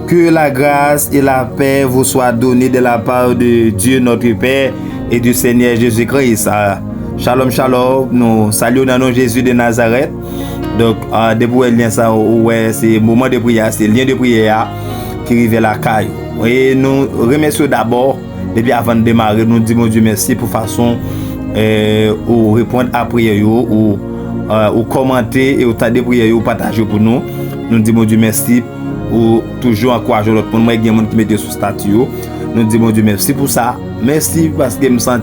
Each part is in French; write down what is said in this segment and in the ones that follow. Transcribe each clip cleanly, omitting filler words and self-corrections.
Que la grâce et la paix vous soient données de la part de Dieu notre Père et du Seigneur Jésus-Christ. Shalom, shalom. Nous saluons dans le nom de Jésus de Nazareth. Donc, depuis le lien, ça, ouais, c'est le moment de prière, c'est le lien de prière qui arrive la caille. Et nous remercions d'abord, depuis avant de démarrer, nous disons Dieu merci pour façon ou répondre à prière ou commenter et au tas de prière ou partager pour nous. Nous disons Dieu merci ou toujours encourager l'autre monde. Moi, il y a des gens qui mettent sous statut. Nous disons Dieu merci pour ça. Merci parce que je me sens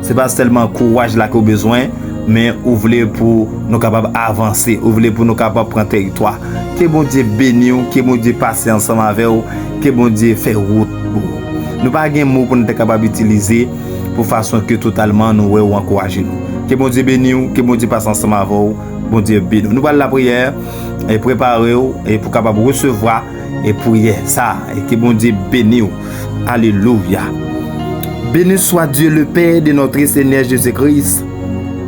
c'est pas seulement courage là qu'on a besoin, mais vous voulez pour nous capables avancer, vous voulez pour nous capables prendre territoire. Que bon Dieu bénisse, que bon Dieu passe ensemble avec vous, que bon Dieu fait route pour nous. Nous pas de mots pour nous être capables d'utiliser pour façon que totalement nous encourager nous. Que bon Dieu bénisse, que bon Dieu passe ensemble avec vous, bon Dieu bénisse. Nous parlons la prière et préparer et pour capable recevoir et prier ça et que bon Dieu bénisse. Alléluia. Béni soit Dieu le Père de notre Seigneur Jésus-Christ,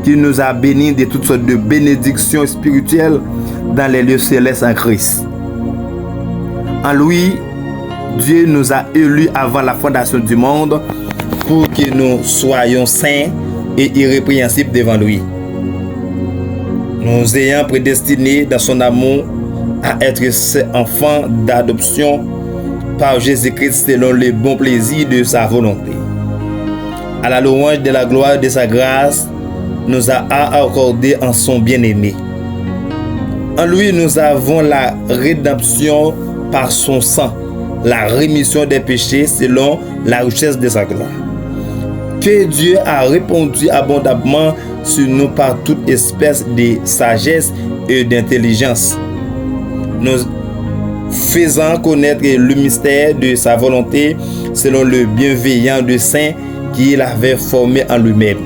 qui nous a bénis de toutes sortes de bénédictions spirituelles dans les lieux célestes en Christ. En lui, Dieu nous a élus avant la fondation du monde pour que nous soyons saints et irrépréhensibles devant lui. Nous ayant prédestinés dans son amour à être ses enfants d'adoption par Jésus-Christ selon le bon plaisir de sa volonté. À la louange de la gloire de sa grâce, nous a accordé en son bien-aimé. En lui, nous avons la rédemption par son sang, la rémission des péchés selon la richesse de sa gloire. Que Dieu a répandu abondamment sur nous par toute espèce de sagesse et d'intelligence, nous faisant connaître le mystère de sa volonté selon le bienveillant dessein qu'il avait formé en lui-même,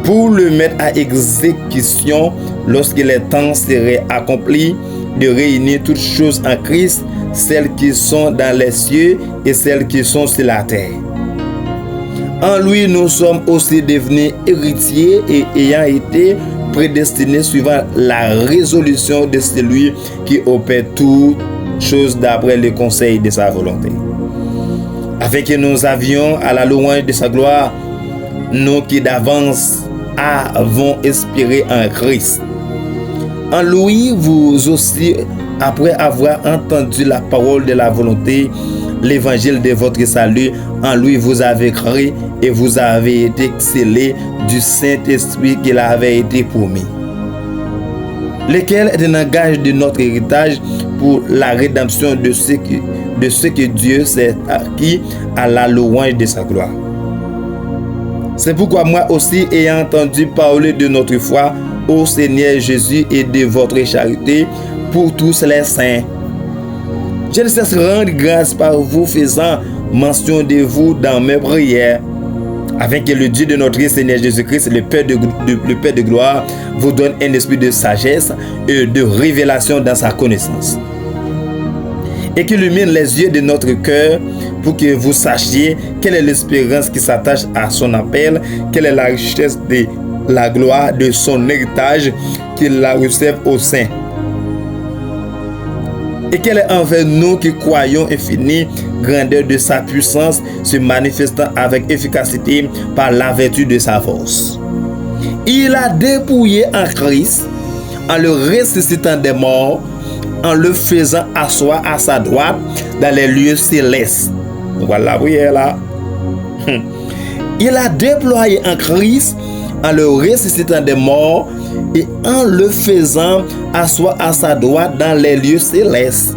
pour le mettre à exécution lorsque les temps seraient accomplis, de réunir toutes choses en Christ, celles qui sont dans les cieux et celles qui sont sur la terre. En lui, nous sommes aussi devenus héritiers et ayant été prédestinés suivant la résolution de celui qui opère toutes choses d'après le conseil de sa volonté. Afin que nous avions à la louange de sa gloire, nous qui d'avance avons espéré en Christ. En lui, vous aussi, après avoir entendu la parole de la volonté, l'évangile de votre salut, en lui vous avez cru et vous avez été scellés du Saint-Esprit qu'il avait été promis, lequel est un gage de notre héritage pour la rédemption de ce que Dieu s'est acquis à la louange de sa gloire. C'est pourquoi moi aussi, ayant entendu parler de notre foi au Seigneur Jésus et de votre charité pour tous les saints, je ne cesse de rendre grâce par vous, faisant mention de vous dans mes prières, afin que le Dieu de notre Seigneur Jésus-Christ, le Père de gloire, vous donne un esprit de sagesse et de révélation dans sa connaissance, et qu'il illumine les yeux de notre cœur pour que vous sachiez quelle est l'espérance qui s'attache à son appel, quelle est la richesse de la gloire de son héritage qu'il la réserve aux saints, et quelle est envers nous qui croyons infinie grandeur de sa puissance se manifestant avec efficacité par la vertu de sa force. Il a dépouillé en Christ en le ressuscitant des morts, en le faisant asseoir à sa droite dans les lieux célestes. Voilà la prière là. Il a déployé en Christ en le ressuscitant des morts et en le faisant asseoir à sa droite dans les lieux célestes.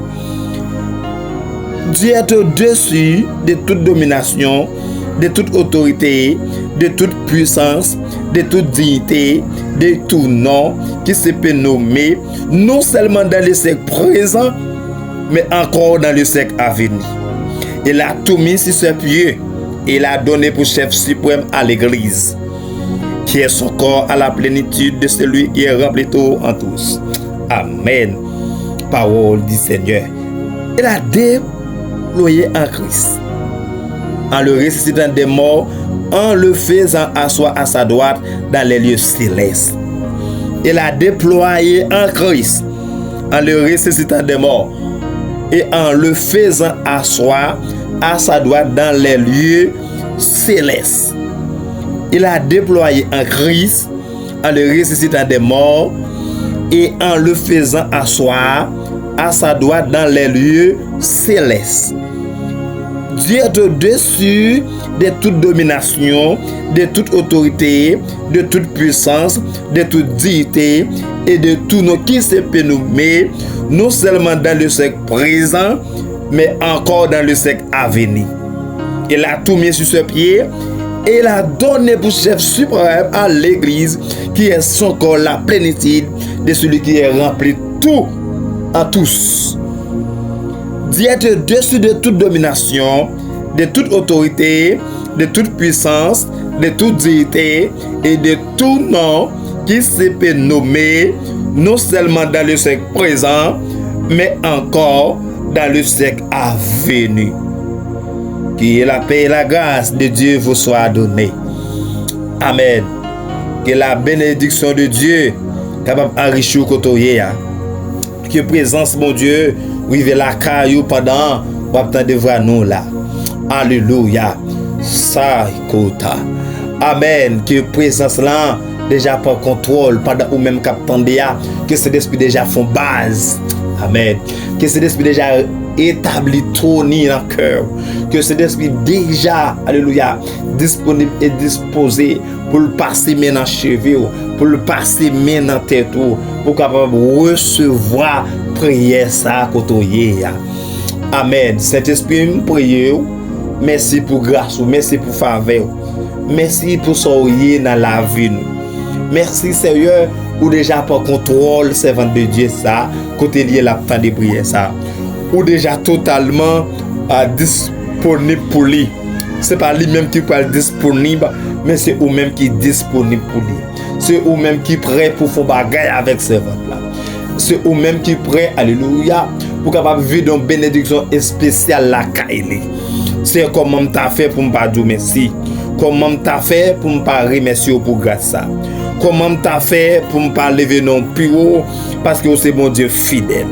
Dieu est au-dessus de toute domination, de toute autorité, de toute puissance, de toute dignité, de tout nom qui se peut nommer, non seulement dans le siècle présent, mais encore dans le siècle à venir. Il a tout mis sur ses pieds. Il a donné pour chef suprême à l'Église, qui est son corps à la plénitude de celui qui est rempli tout en tous. Amen. Parole du Seigneur. Il a déployé en Christ, en le ressuscitant des morts, en le faisant asseoir à sa droite dans les lieux célestes. Il a déployé en Christ, en le ressuscitant des morts, et en le faisant asseoir à sa droite dans les lieux célestes. Il a déployé en Christ en le ressuscitant des morts et en le faisant asseoir à sa droite dans les lieux célestes. Dieu est au-dessus de toute domination, de toute autorité, de toute puissance, de toute dignité et de tout nom qui se peut nommer, non seulement dans le siècle présent, mais encore dans le siècle à venir. Il a tout mis sur ses pieds et il a donné pour chef suprême à l'Église, qui est son corps, la plénitude de celui qui est rempli tout en tous. Dieu est au-dessus de toute domination, de toute autorité, de toute puissance, de toute dignité et de tout nom qui se peut nommer, non seulement dans le siècle présent, mais encore dans le siècle à venir. Que la paix et la grâce de Dieu vous soient données. Amen. Que la bénédiction de Dieu capable d'enrichir le côté. Que présence, mon Dieu, vive la caillou pendant que vous voir nous là. Alléluia. Ça, écoute. Amen. Que présence là déjà par contrôle pendant ou même qu'attendez, que cet esprit déjà font base. Amen. Que cet esprit déjà établi trône dans le cœur. Que cet esprit déjà, alléluia, disponible et disposé pour le passer maintenant cheveux, pour le passer maintenant tête, pour capable recevoir prière ça côté. Amen. Saint-Esprit, nous prions. Merci pour grâce, merci pour faveur. Merci pour soyez dans la vie. Merci Seigneur ou déjà par contrôle servant de Dieu ça côté lié la fin de prière ça ou déjà totalement disponible pour lui. C'est pas lui même qui peut être disponible, mais c'est ou même qui est disponible pour lui. C'est ou même qui est prêt pour faire bagaille avec servant là. C'est ou même qui est prêt, alléluia, pour capable vivre une bénédiction spéciale la caille. C'est comment t'as fait pour me pas dire merci. Comment t'as fait pour me pas remercier pour grâce ça. Comment t'as fait pour me pas lever non plus haut parce que c'est bon Dieu fidèle.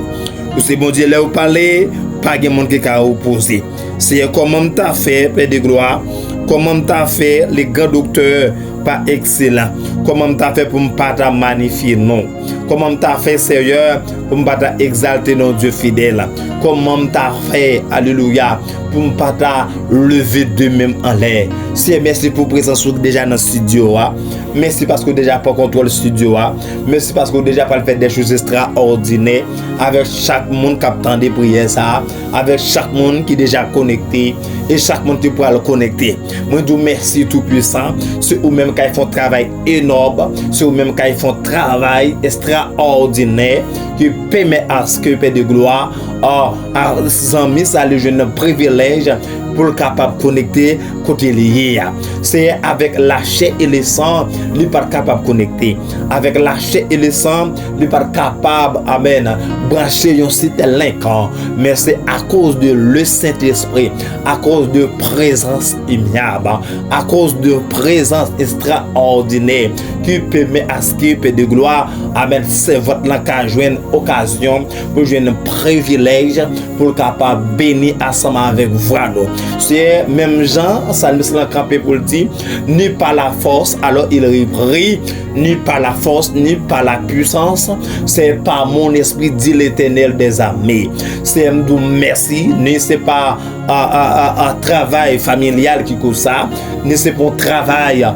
C'est bon Dieu là où parler, pas de monde qui a opposé. C'est comment t'as fait, Père de gloire. Comment t'as fait les grands docteurs pas excellent. Comment t'as fait pour me pas magnifier non. Comment t'as fait Seigneur pour me pas exalter non Dieu fidèle. Comment t'as fait alléluia pour me pas lever de même en l'air. C'est merci pour présence déjà dans le studio. Merci parce que déjà pas contrôle le studio. Merci parce que déjà pas faire des choses extraordinaires avec chaque monde qui attend des prières ça, avec chaque monde qui est déjà connecté et chaque monde qui pourra le connecter. Moi je vous remercie tout puissant, ceux ou même qui font travail énorme, ceux ou même qui font travail extraordinaire qui permet à ce que Père de gloire à amis ça le jeune privilège pour le capable de connecter côté lié. C'est avec la chair et le sang, il pas capable de connecter. Avec la chair et le sang, il pas capable, amen, brancher un site link. Mais c'est à cause de le Saint-Esprit, à cause de présence immuable, à cause de présence extraordinaire qui permet à ce que de gloire, amen, c'est votre joindre occasion pour jouer un privilège pour le capable bénir ensemble avec vous. C'est même Jean, Salmiste l'a campé pour le dire, ni par la force, alors il reprit, ni par la force, ni par la puissance, c'est par mon esprit, dit l'Éternel des armées. C'est un merci, ni c'est pas un travail familial qui cause ça, ni c'est pas un travail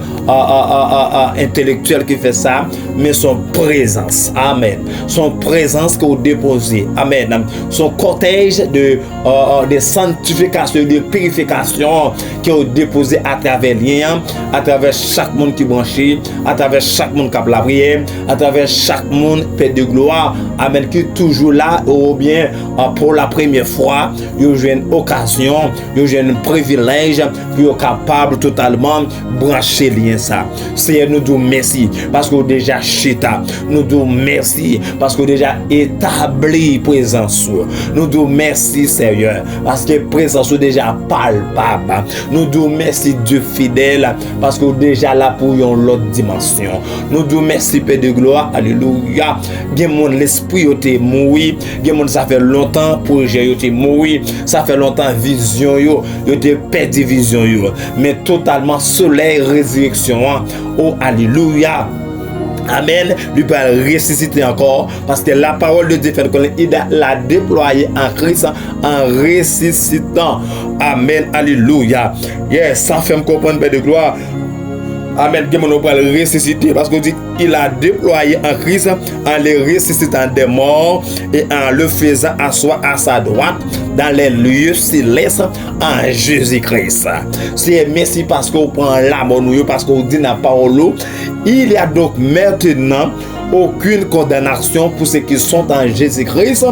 intellectuel qui fait ça, mais son présence, amen. Son présence qu'on déposé, amen. Son cortège de sanctification, de purification qui est déposé à travers lien, à travers chaque monde qui est branché, à travers chaque monde qui a la prière, à travers chaque monde Père de gloire, amen, qui est toujours là, ou bien pour la première fois, il y a une occasion, il y a un privilège, pour être capable totalement brancher lien ça. Seigneur, nous disons merci parce que déjà chita. Nous disons merci parce que déjà établi présence. Nous disons merci Seigneur parce que présence déjà palpable. Nous disons merci Dieu fidèle parce que déjà là pour une autre dimension. Nous disons merci Père de gloire. Alléluia. Gen mon l'esprit était mort. Gen mon ça fait longtemps projet était mort. Ça fait longtemps vision yo était perdu vision yo. Mais totalement soleil résurrection. Oh alléluia. Amen, lui peut ressusciter encore parce que la parole de Dieu fait qu'on l'a déployé en Christ en ressuscitant. Amen, alléluia. Yes, ça fait me comprendre, Père de gloire. Amen, que mon va le ressusciter parce qu'on dit il a déployé en Christ en le ressuscitant des morts et en le faisant asseoir à sa droite dans les lieux célestes en Jésus-Christ. C'est merci parce qu'on prend l'amour nous parce qu'on dit dans la parole. Il y a donc maintenant aucune condamnation pour ceux qui sont en Jésus-Christ.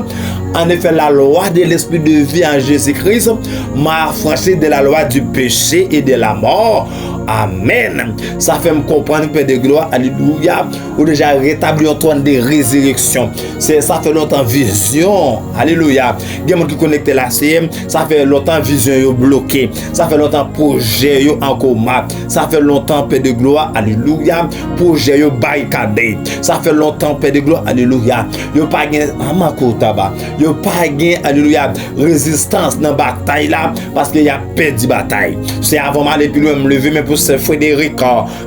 En effet, la loi de l'esprit de vie en Jésus-Christ m'a affranchi de la loi du péché et de la mort. Amen. Ça fait me comprendre, Père de gloire. Alléluia. Ou déjà rétabli en trône de résurrection. Ça fait longtemps vision. Alléluia. Il y a des gens qui connectent la CM. Ça fait longtemps vision bloquée. Ça fait longtemps projet en coma. Ça fait longtemps, Père de gloire. Alléluia. Projet barricadé. Ça fait longtemps, Père de gloire. Alléluia. Yo pas gain amakotaba. Yo pas gain, alléluia, résistance dans bataille là parce qu'il y a perdu bataille. C'est avant m'aller plus loin, me lever mais pour ce Frédéric,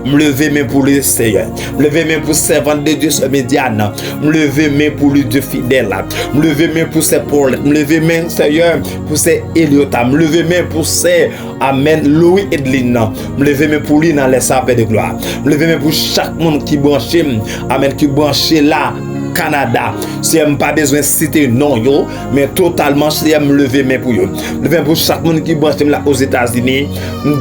me lever mais pour le Seigneur, me lever mais pour servant de Dieu ce médiane, me lever mais pour le Dieu fidèle, me lever mais pour ces Paul, me lever mais Seigneur pour ces Eliota, me lever mais pour ces Amen Louis Edlin, me lever mais pour lui dans les sapins de gloire, me lever mais pour chaque monde qui branché, Amen, qui branché là Canada. Si elle pas besoin de citer non yo, mais totalement si elle me lever mais pour yo. Lever pour chaque monde qui branche là aux États-Unis.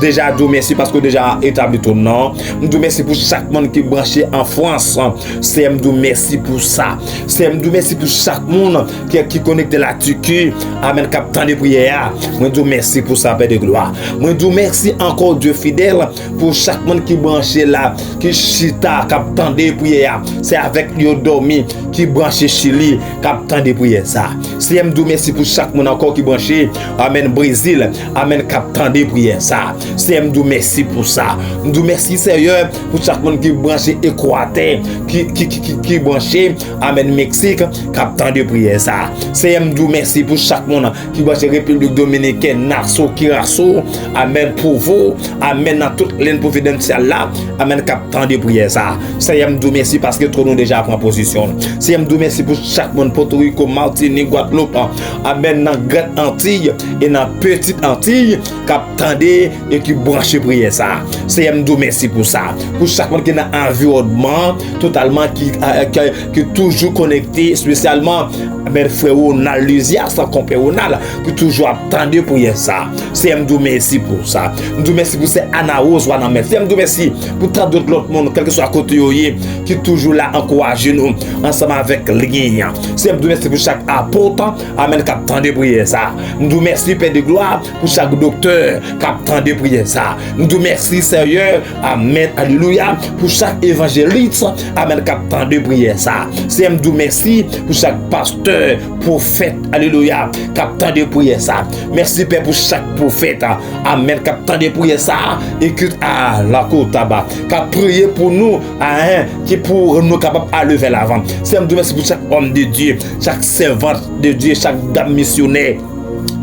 Déjà do merci parce que déjà établi ton nom. Nous merci pour chaque monde qui branché en France. Si elle me merci pour ça. Si elle me merci pour chaque monde qui connecte la Turquie. Amen captant de prière. Moi dis merci pour ça Père de gloire. Moi dis merci encore Dieu fidèle pour chaque monde qui branché là, qui chita captant de prière. C'est avec yo dormi qui branche Chili, captant de prière ça. Si m'dou merci pour chaque monde encore qui branche, amen Brésil, amen captant de prière ça. Si m'dou merci pour ça. M'dou merci Seigneur pour chaque monde qui branche Équateur, qui branche, amen Mexique, captant de prière ça. Si m'dou merci pour chaque monde qui branche République Dominicaine, Nassau, Curaçao, amen pour vous, amen dans toute l'île providentielle là, amen captant de prière ça. Si m'dou merci parce que trop nous déjà prend position. Si m'dou merci pour chaque monde Porto Rico, Martinique, Guadeloupe, amen dans Grande Antilles et dans Petite Antilles, captandé et qui branche prière ça. Si m'dou merci pour ça. Pour chaque monde qui est dans environnement totalement qui toujours connecté, spécialement amen frère Ronald Lusia, sans compère Ronald, qui toujours attendait prière ça. Si m'dou merci pour ça. M'dou merci pour ces Anna Rose wana merci. M'dou merci pour tant d'autres l'autre monde quel que soit côté yoye qui toujours là encourager nous ensemble avec les gens. C'est m'dou merci pour chaque apôtre, amen captant de prière ça. M'dou merci Père de gloire pour chaque docteur captant de prière ça. M'dou merci Seigneur, amen, alléluia, pour chaque évangéliste, amen captant de prière ça. C'est m'dou merci pour chaque pasteur, prophète, alléluia, captant de prière ça. Merci Père pour chaque prophète, amen captant de prière ça et que à la côte tabac, qu'a prié pour nous, qui pour nous capable à lever l'avant. C'est m'dou merci pour chaque homme de Dieu, chaque servante de Dieu, chaque dame missionnaire.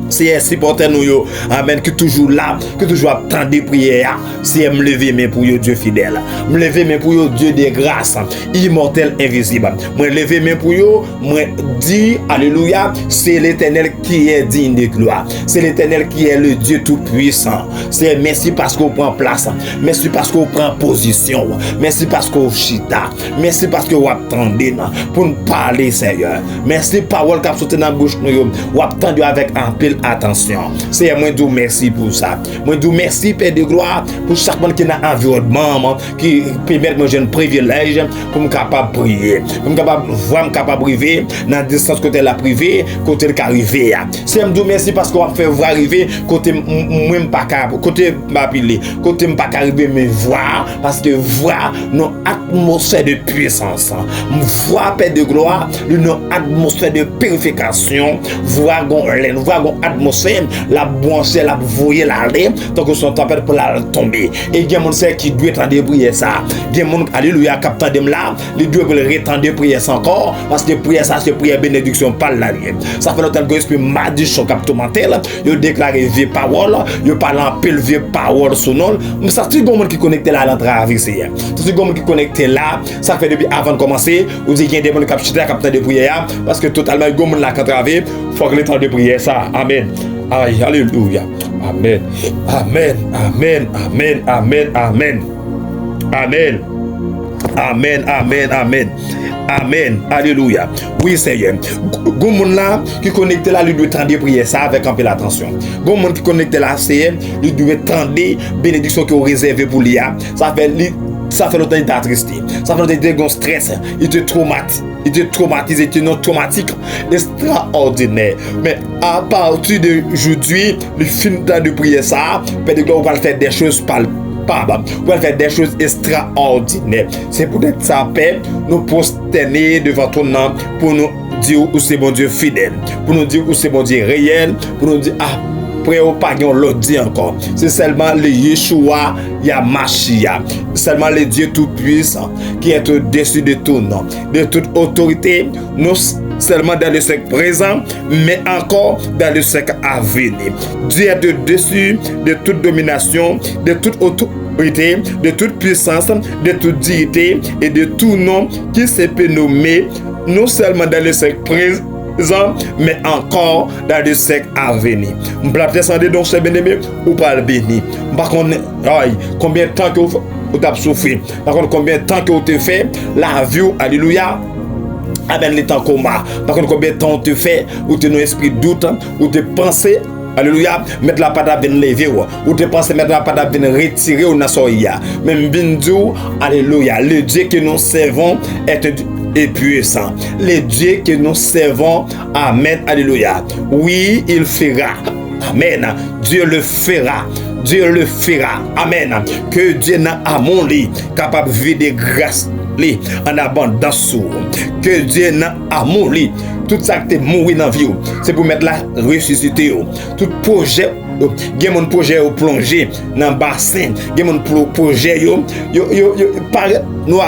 C'est supporter nous yo, amen, qui toujours là, qui toujours attend des prières. C'est me lever mais pour yo Dieu fidèle. Me lever mais pour yo Dieu de grâce, immortel invisible. Me lever mais pour yo, moi dit alléluia, c'est l'Éternel qui est digne de gloire. C'est l'Éternel qui est le Dieu tout puissant. C'est merci parce qu'on prend place. Merci parce qu'on prend position. Merci parce qu'on chita. Merci parce qu'on attendez pour nous parler Seigneur. Merci parole qui a sauté dans la bouche nous. On attend avec un pile attention. C'est moi vous merci pour ça. Moi vous merci Père de gloire pour chaque monde qui est dans l'environnement qui permet moi j'ai un privilège pour me capable prier, pour me capable voir me capable priver dans distance côté la privé, côté le arrivé. C'est moi vous merci parce qu'on fait voir arriver côté même pas côté m'a pilé, côté me pas arriver me voir parce que voir nos atmosphère de puissance, voir Père de gloire, une atmosphère de purification, voir gon atmosphère, la brancher, la voyer l'aller, tant que son tempête pour la tomber. Et il y a mon sait qui doit attendre prier ça. Il y a mon alléluia captant dem là, il doit retendre prier ça encore parce que prier ça c'est prier bénédiction par la nuit. Ça fait longtemps que esprit mardi son cap mental, il déclare vie parole, il parle en pile vie parole son nom. Ça c'est gon monde qui connecté là à l'entrée ici. C'est gon monde qui connecté là, ça fait depuis avant de commencer, vous dites qu'il y a des gens qui captent de prière parce que totalement gon monde là qui traverse, faut que le temps de prier ça. Amen. Aïe, alléluia. Amen. Amen. Amen. Amen. Amen. Amen. Amen. Amen. Amen. Amen. Amen. Alléluia. Oui, Seigneur. Gon monde là qui connecté là, lui doit tendre prier ça avec un peu l'attention. Gon monde qui connecté là, Seigneur, lui doit tendre bénédiction qui est réservée pour lui. Ça fait longtemps qu'il t'a attristé. Ça fait longtemps qu'il t'a stress. Il te traumatise. Il te traumatise. Il te non traumatique. Extraordinaire. Mais à partir d'aujourd'hui, le film de prier ça, Père de gloire, on va faire des choses palpables. On va faire des choses extraordinaires. C'est peut-être ça, Père, nous prosterner devant ton nom pour nous dire où c'est bon Dieu fidèle. Pour nous dire où c'est bon Dieu réel. Pour nous dire, après au pagan l'autre dit encore, c'est seulement le Yeshua Yamashia, seulement le Dieu tout-puissant qui est au-dessus de tout nom, de toute autorité, non seulement dans le siècle présent, mais encore dans le siècle à venir. Dieu est au-dessus de toute domination, de toute autorité, de toute puissance, de toute dignité et de tout nom qui se peut nommer, non seulement dans le siècle présent, mais encore dans le siècle à venir. Je vais descendre donc, c'est bien-aimé, ou pas le béni. Par contre, combien de temps que vous avez souffert, par contre, combien de temps que vous avez fait la vie, alléluia, avec le temps coma. Par contre, combien de temps tu fais, ou tu as un esprit de doute, ou tu penses, alléluia, mettre la patate à venir lever, ou tu penses mettre la patate à venir retirer ou n'a soya. Même bindou, alléluia, le Dieu que nous servons est puissant. Le Dieu que nous servons, amen, alléluia. Oui, il fera. Amen. Dieu le fera. Dieu le fera. Amen. Que Dieu n'a à mon lit capable de vivre de grâce en abondance. Que Dieu n'a à mon lit. Tout ça qui est mort dans la vie, c'est pour mettre la ressusciter. Tout projet, il y a mon projet plongé dans le bassin. Il y a mon projet, nous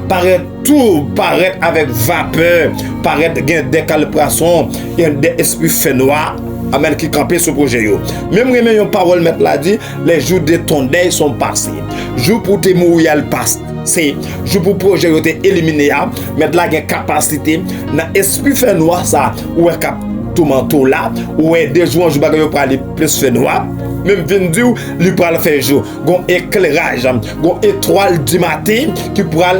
paraît tout, paraît avec vapeur, paraît des calprations, il y a des esprits faits noirs. Amen, qui campait ce projet. Même une parole mettre là dit, les jours de ton deuil sont passés. Jour pour te mourir le passé. C'est jour pour projet être éliminé. Mettre là une capacité dans l'esprit fait noir ça ou est cap tout manteau là ou est des jours je vais pour aller plus fait noir. Même vendu lui pour faire jour. Gon éclairage, gon étoile du matin qui pourra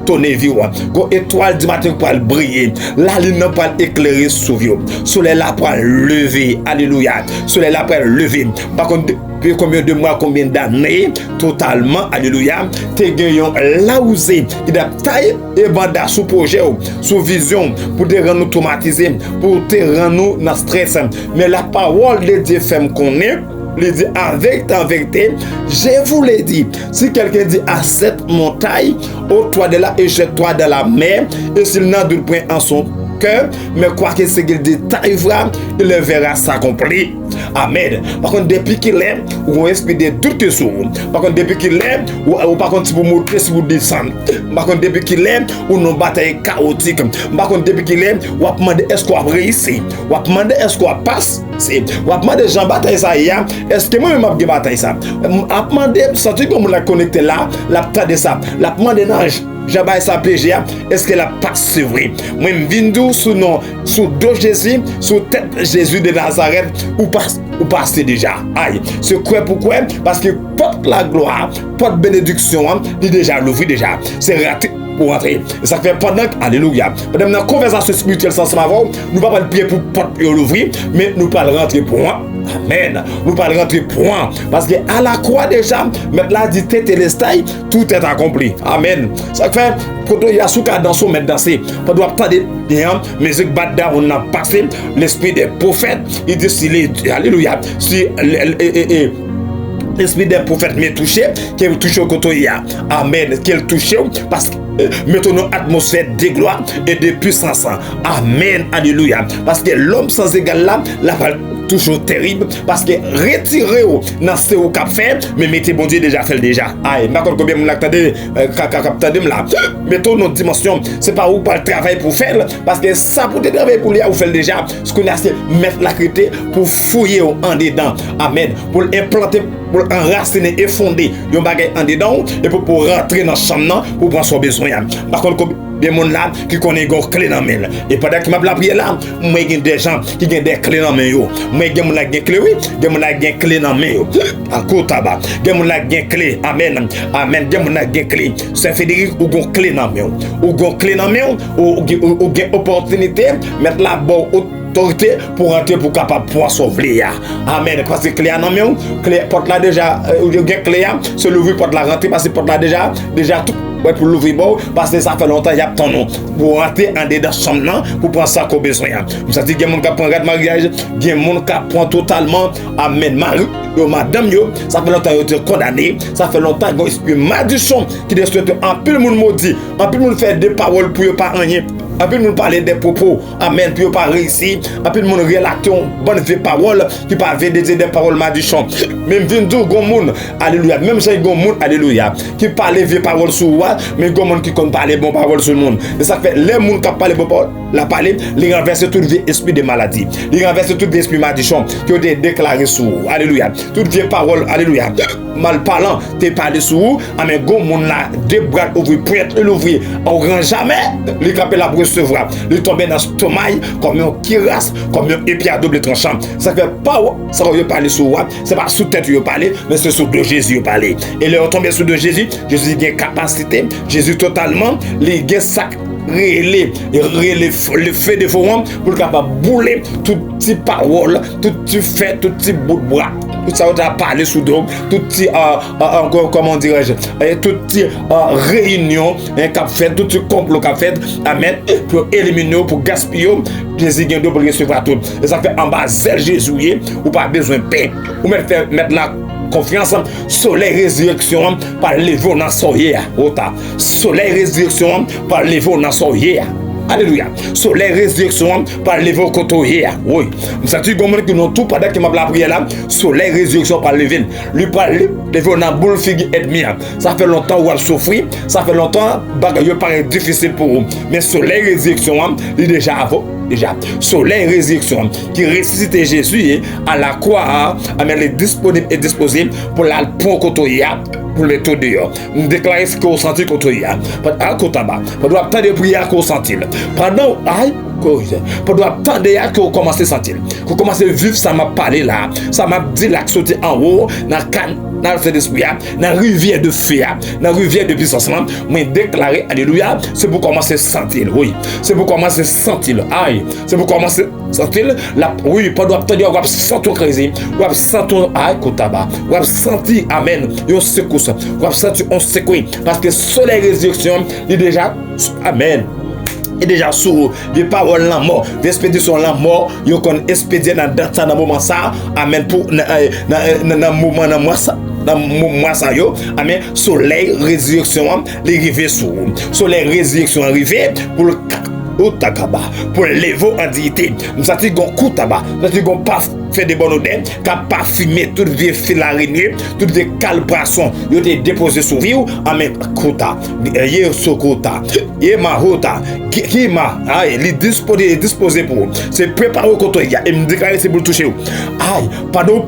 tonner vie go étoile du matin pour briller, la lune pour éclairer sur vous, soleil là pour lever, alléluia, soleil là pour lever. Par contre depuis combien de mois, combien d'années totalement, alléluia, t'es gagnant là où c'est il a taille et banda sous projet, sous vision pour te rendre nous traumatisés, pour te rendre nous dans stress, mais la parole de Dieu fait qu'on est. Il dit avec ta vérité, je vous l'ai dit. Si quelqu'un dit à cette montagne, ôte-toi de là et jette-toi dans la mer, et s'il n'a de point en son cœur, mais quoi que ce qu'il dit t'arrivera, il le verra s'accomplir. Amen. Par contre, depuis qu'il est, ou esprit de doute sur vous. Par contre, depuis qu'il est, ou par contre, si vous montez, si vous descendez. Par contre, depuis qu'il est, ou nos batailles chaotiques. Par contre, depuis qu'il est, ou à demander est-ce qu'on réussit. Ou à demander est-ce qu'on passe. Ou à demander Jean bataille ça hier. Est-ce que moi-même j'ai bataille ça. À demander, senti comme on l'a connecté là, la pta de ça. La demander nage. J'avais sa plaisir, est-ce qu'elle a passé vrai? Moi, je viens sous nom, sous dos Jésus, sous tête Jésus de Nazareth, ou passé déjà. Aïe, c'est quoi pourquoi? Parce que porte la gloire, porte bénédiction, il déjà l'ouvrir déjà. C'est raté. pour rentrer. Et ça fait pendant alléluia. Pendant la conversation spirituelle sans savoir, nous pas prier pour porte l'ouvrir, mais nous pas rentrer pour moi. Amen. Nous pas rentrer point. Parce que à la croix déjà, maintenant dit tétélestai, tout est accompli. Amen. Ça fait quand il y a sous dans son mettre danser. Pas doit attendre bien, musique badda on a passé l'esprit des prophètes, il dit si alléluia, si l'esprit des prophètes m'est touché, qu'elle touche au côté. Amen. Qu'elle touche parce que mettons une atmosphère de gloire et de puissance. Amen. Alléluia. Parce que l'homme sans égal là, la toujours terrible parce que retirez dans ce qu'on a fait mais mettez bon Dieu déjà fait déjà. Aïe, ma combien mon attendez là. Mettons notre dimension, c'est pas où pas le travail pour faire parce que ça pour te travailler pour lui ou faire déjà ce qu'on a c'est mettre la critique pour fouiller en dedans. Amen. Pour implanter pour enraciner et fonder un bagage en dedans et pour rentrer dans chambre pour prendre son besoin. Par contre des gens là qui connaissent des clés dans main et pendant que m'a la prière là moi il y a des gens qui ont des clés dans main yo moi il y a des clés oui des gens là qui ont clés dans main yo à côté tabac des gens là qui ont clé amen amen des gens là qui ont clé c'est Frédéric ou gon clé dans main ou gon clé dans main ou gain opportunité mettre la bonne autorité pour rentrer pour capable pouvoir sauver amen parce que clé dans main clé porte là déjà ou gain clé c'est l'ouvrir porte la rentrer parce que porte là déjà tout ouais, pour l'ouvrir bon parce que ça fait longtemps il y a ton nom pour rentrer en dedans chambre pour prendre ça qu'on besoin ça dit qu'il y a monde qui prend de mariage il y a monde qui prend totalement amen mari yo madame yo ça fait longtemps ils sont condamné ça fait longtemps qu'ils ont esprit malédiction qui détruit en pile monde maudit en pile monde fait des paroles pour pas rien en pile monde parler des propos amen pour pas réussir en pile monde relater une bonne vieille parole qui pas veut dire des paroles malédiction même vindo gon monde alléluia même si gon monde alléluia qui parle vieille parole sur mais gon monde qui compte parler bon parole sur le monde et ça fait les monde qui parler bon parole la parler les renverser tout vieux esprit de maladie les renverser tout esprit malédiction qui ont été déclaré sur alléluia toute vieille parole alléluia mal parlant t'es parlé sur mais gon monde là deux bras ouvrir prêtre l'ouvrir on grand jamais les capé la recevoir le tomber dans stomac comme un kiras comme un épée à double tranchant ça fait pas ça va parler sur c'est pas sous tête yo parler mais c'est sur de Jésus parler et le tomber sur de Jésus a capacité Jésus totalement les gains sac le fait de forum pour capable bouler tout petit parole tout petit fait tout petit bout de bois tout ça on a parlé sous drogue tout petit comment dirais-je tout petit réunion qu'a fait tout petit complot qu'a fait amen pour éliminer pour gaspiller Jésus gagne pour recevoir tout et ça fait en bas Jésus ou pas besoin de paix ou mettre la confiance soleil résurrection par lever dans soyer ota soleil résurrection par lever dans soyer alléluia soleil résurrection par lever au côté oui ça dit comment que nous tout pendant que m'a la prière là soleil résurrection par lever lui parler lever dans boule figue ennemi ça fait longtemps ou a souffrir ça fait longtemps bagaille paraît difficile pour vous mais soleil résurrection il déjà avant déjà soleil résurrection qui ressuscite Jésus à la croix mais est disponible et disposé pour la point côté pour les taux dehors nous déclarer ce qu'on sentit côté à côté bas on doit attendre prière qu'on sentit pendant pendant attendre qu'on commence à sentir qu'on commence à vivre ça m'a parlé là ça m'a dit là sauter en haut dans canne dans le Saint-Esprit dans rivière de feu dans rivière de puissance moi déclarer alléluia c'est pour commencer à sentir oui c'est pour commencer à sentir aïe c'est pour commencer à sentir la oui pendant attendre on va sentir crazy on va sentir aïe kotaba on va sentir amen yo secousse on va sentir on secouer parce que soleil résurrection il déjà amen et déjà sous des paroles la mort des expéditions la mort yo kon expédier dans moment ça amen pour dans moment dans moi ça dans moi ça yo amen soleil résurrection l'arrivée sous soleil résurrection arrivé pour le Otakaba pour lever en dignité nous avons gon coup tabac nous avons pas fait des bonnes odeurs qu'a parfumé toute vieille fil araignée toute vieille calbration yo été déposé sur vous amen kota hier sokota et ma hota qui ma il est disposé pour c'est préparé au côté et me déclarer c'est pour toucher aïe pardon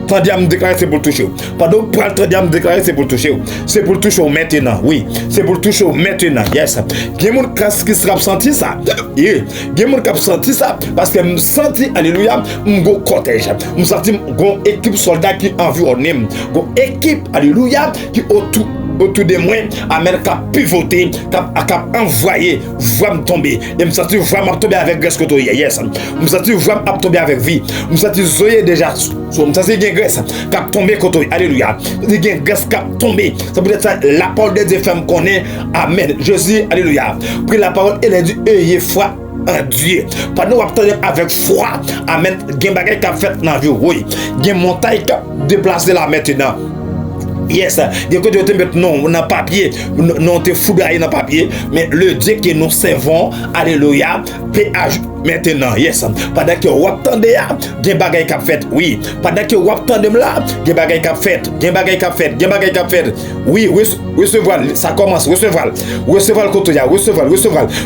Tandia me déclarer c'est pour toucher. Pardon, pral Tandia me déclarer c'est pour toucher. C'est pour toucher maintenant. Oui, c'est pour toucher maintenant. Yes. Gen moun qui sera senti ça. Yeah. Gen moun qui senti ça parce que me senti alléluia, m'go cortège. Me senti gon équipe soldat qui environne. Gon équipe alléluia qui autour autour de moi, amen, qui a pivoté, qui a envoyé, voix me tomber. Et me sentir voix m'a tomber avec graisse que toi, yes. Me sentir voix m'a tomber avec vie. Me sentir zoyer déjà, me sentir gain graisse qui a tombé que toi, alléluia. Il y a graisse qui a tombé. Ça peut être ça, la parole de Dieu fait me connaître, amen. Jésus, alléluia. Puis la parole, elle a dit, ayez foi en Dieu. Pendant qu'on attend avec foi, amen. Il y a des bagages qui a fait dans la vie, oui. Il y a une montagne qui a déplacé là maintenant. Yes, il y a que Dieu te met non, dans papier, non te foudrailler dans papier, mais le Dieu que nous servons, alléluia, péage maintenant, yes. Pendant que vous attendez, il y a des bagages qui a fait, oui. Pendant que vous attendez là, il y a des bagages qui a fait, il y a des bagages qui a fait, il y a des bagages qui a fait. Oui, recevoir, ça commence, recevoir quand il y a, recevoir.